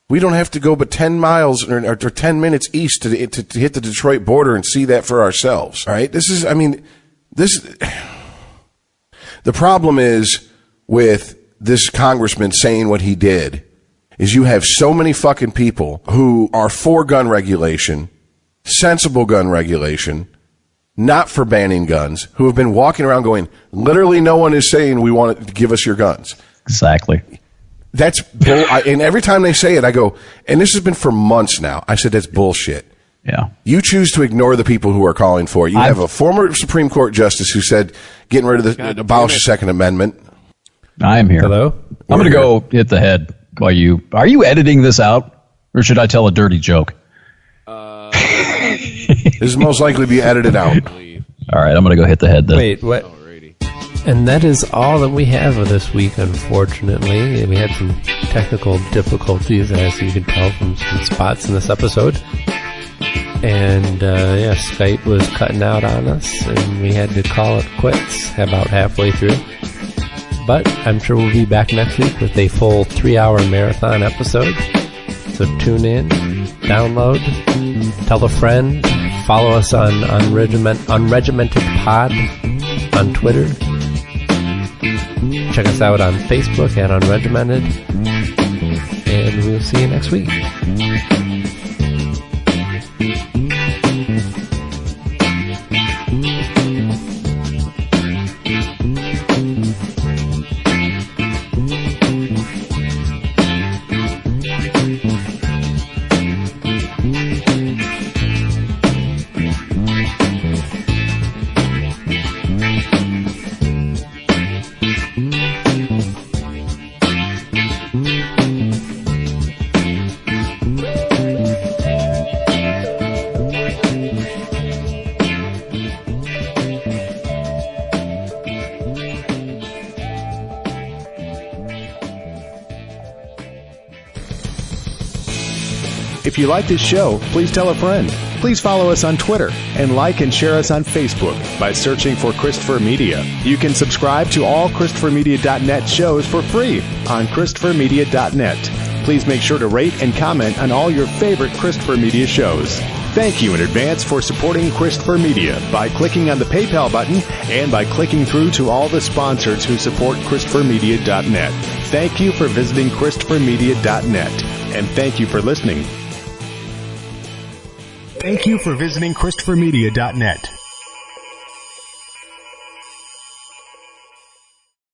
We don't have to go but 10 miles or 10 minutes east to hit the Detroit border and see that for ourselves. All right? The problem is with this congressman saying what he did is you have so many fucking people who are for gun regulation, sensible gun regulation, not for banning guns, who have been walking around going, literally no one is saying we want to give us your guns. Exactly. That's bull. And every time they say it, I go, and this has been for months now, I said, that's bullshit. Yeah. You choose to ignore the people who are calling for it. You have a former Supreme Court justice who said, getting rid of abolish the Second Amendment. I am here. Hello? I'm going to go hit the head. Are you editing this out, or should I tell a dirty joke? This is most likely be edited out. All right, I'm going to go hit the head then. Wait, what? And that is all that we have for this week, unfortunately. We had some technical difficulties, as you can tell from some spots in this episode. And, Skype was cutting out on us, and we had to call it quits about halfway through. But I'm sure we'll be back next week with a full 3-hour marathon episode. So tune in, download, tell a friend, follow us on Unregimented Pod on Twitter. Check us out on Facebook at Unregimented. And we'll see you next week. If you like this show, please tell a friend. Please follow us on Twitter and like and share us on Facebook by searching for Christopher Media. You can subscribe to all ChristopherMedia.net shows for free on ChristopherMedia.net. Please make sure to rate and comment on all your favorite Christopher Media shows. Thank you in advance for supporting Christopher Media by clicking on the PayPal button and by clicking through to all the sponsors who support ChristopherMedia.net. Thank you for visiting ChristopherMedia.net, and thank you for listening. Thank you for visiting ChristopherMedia.net.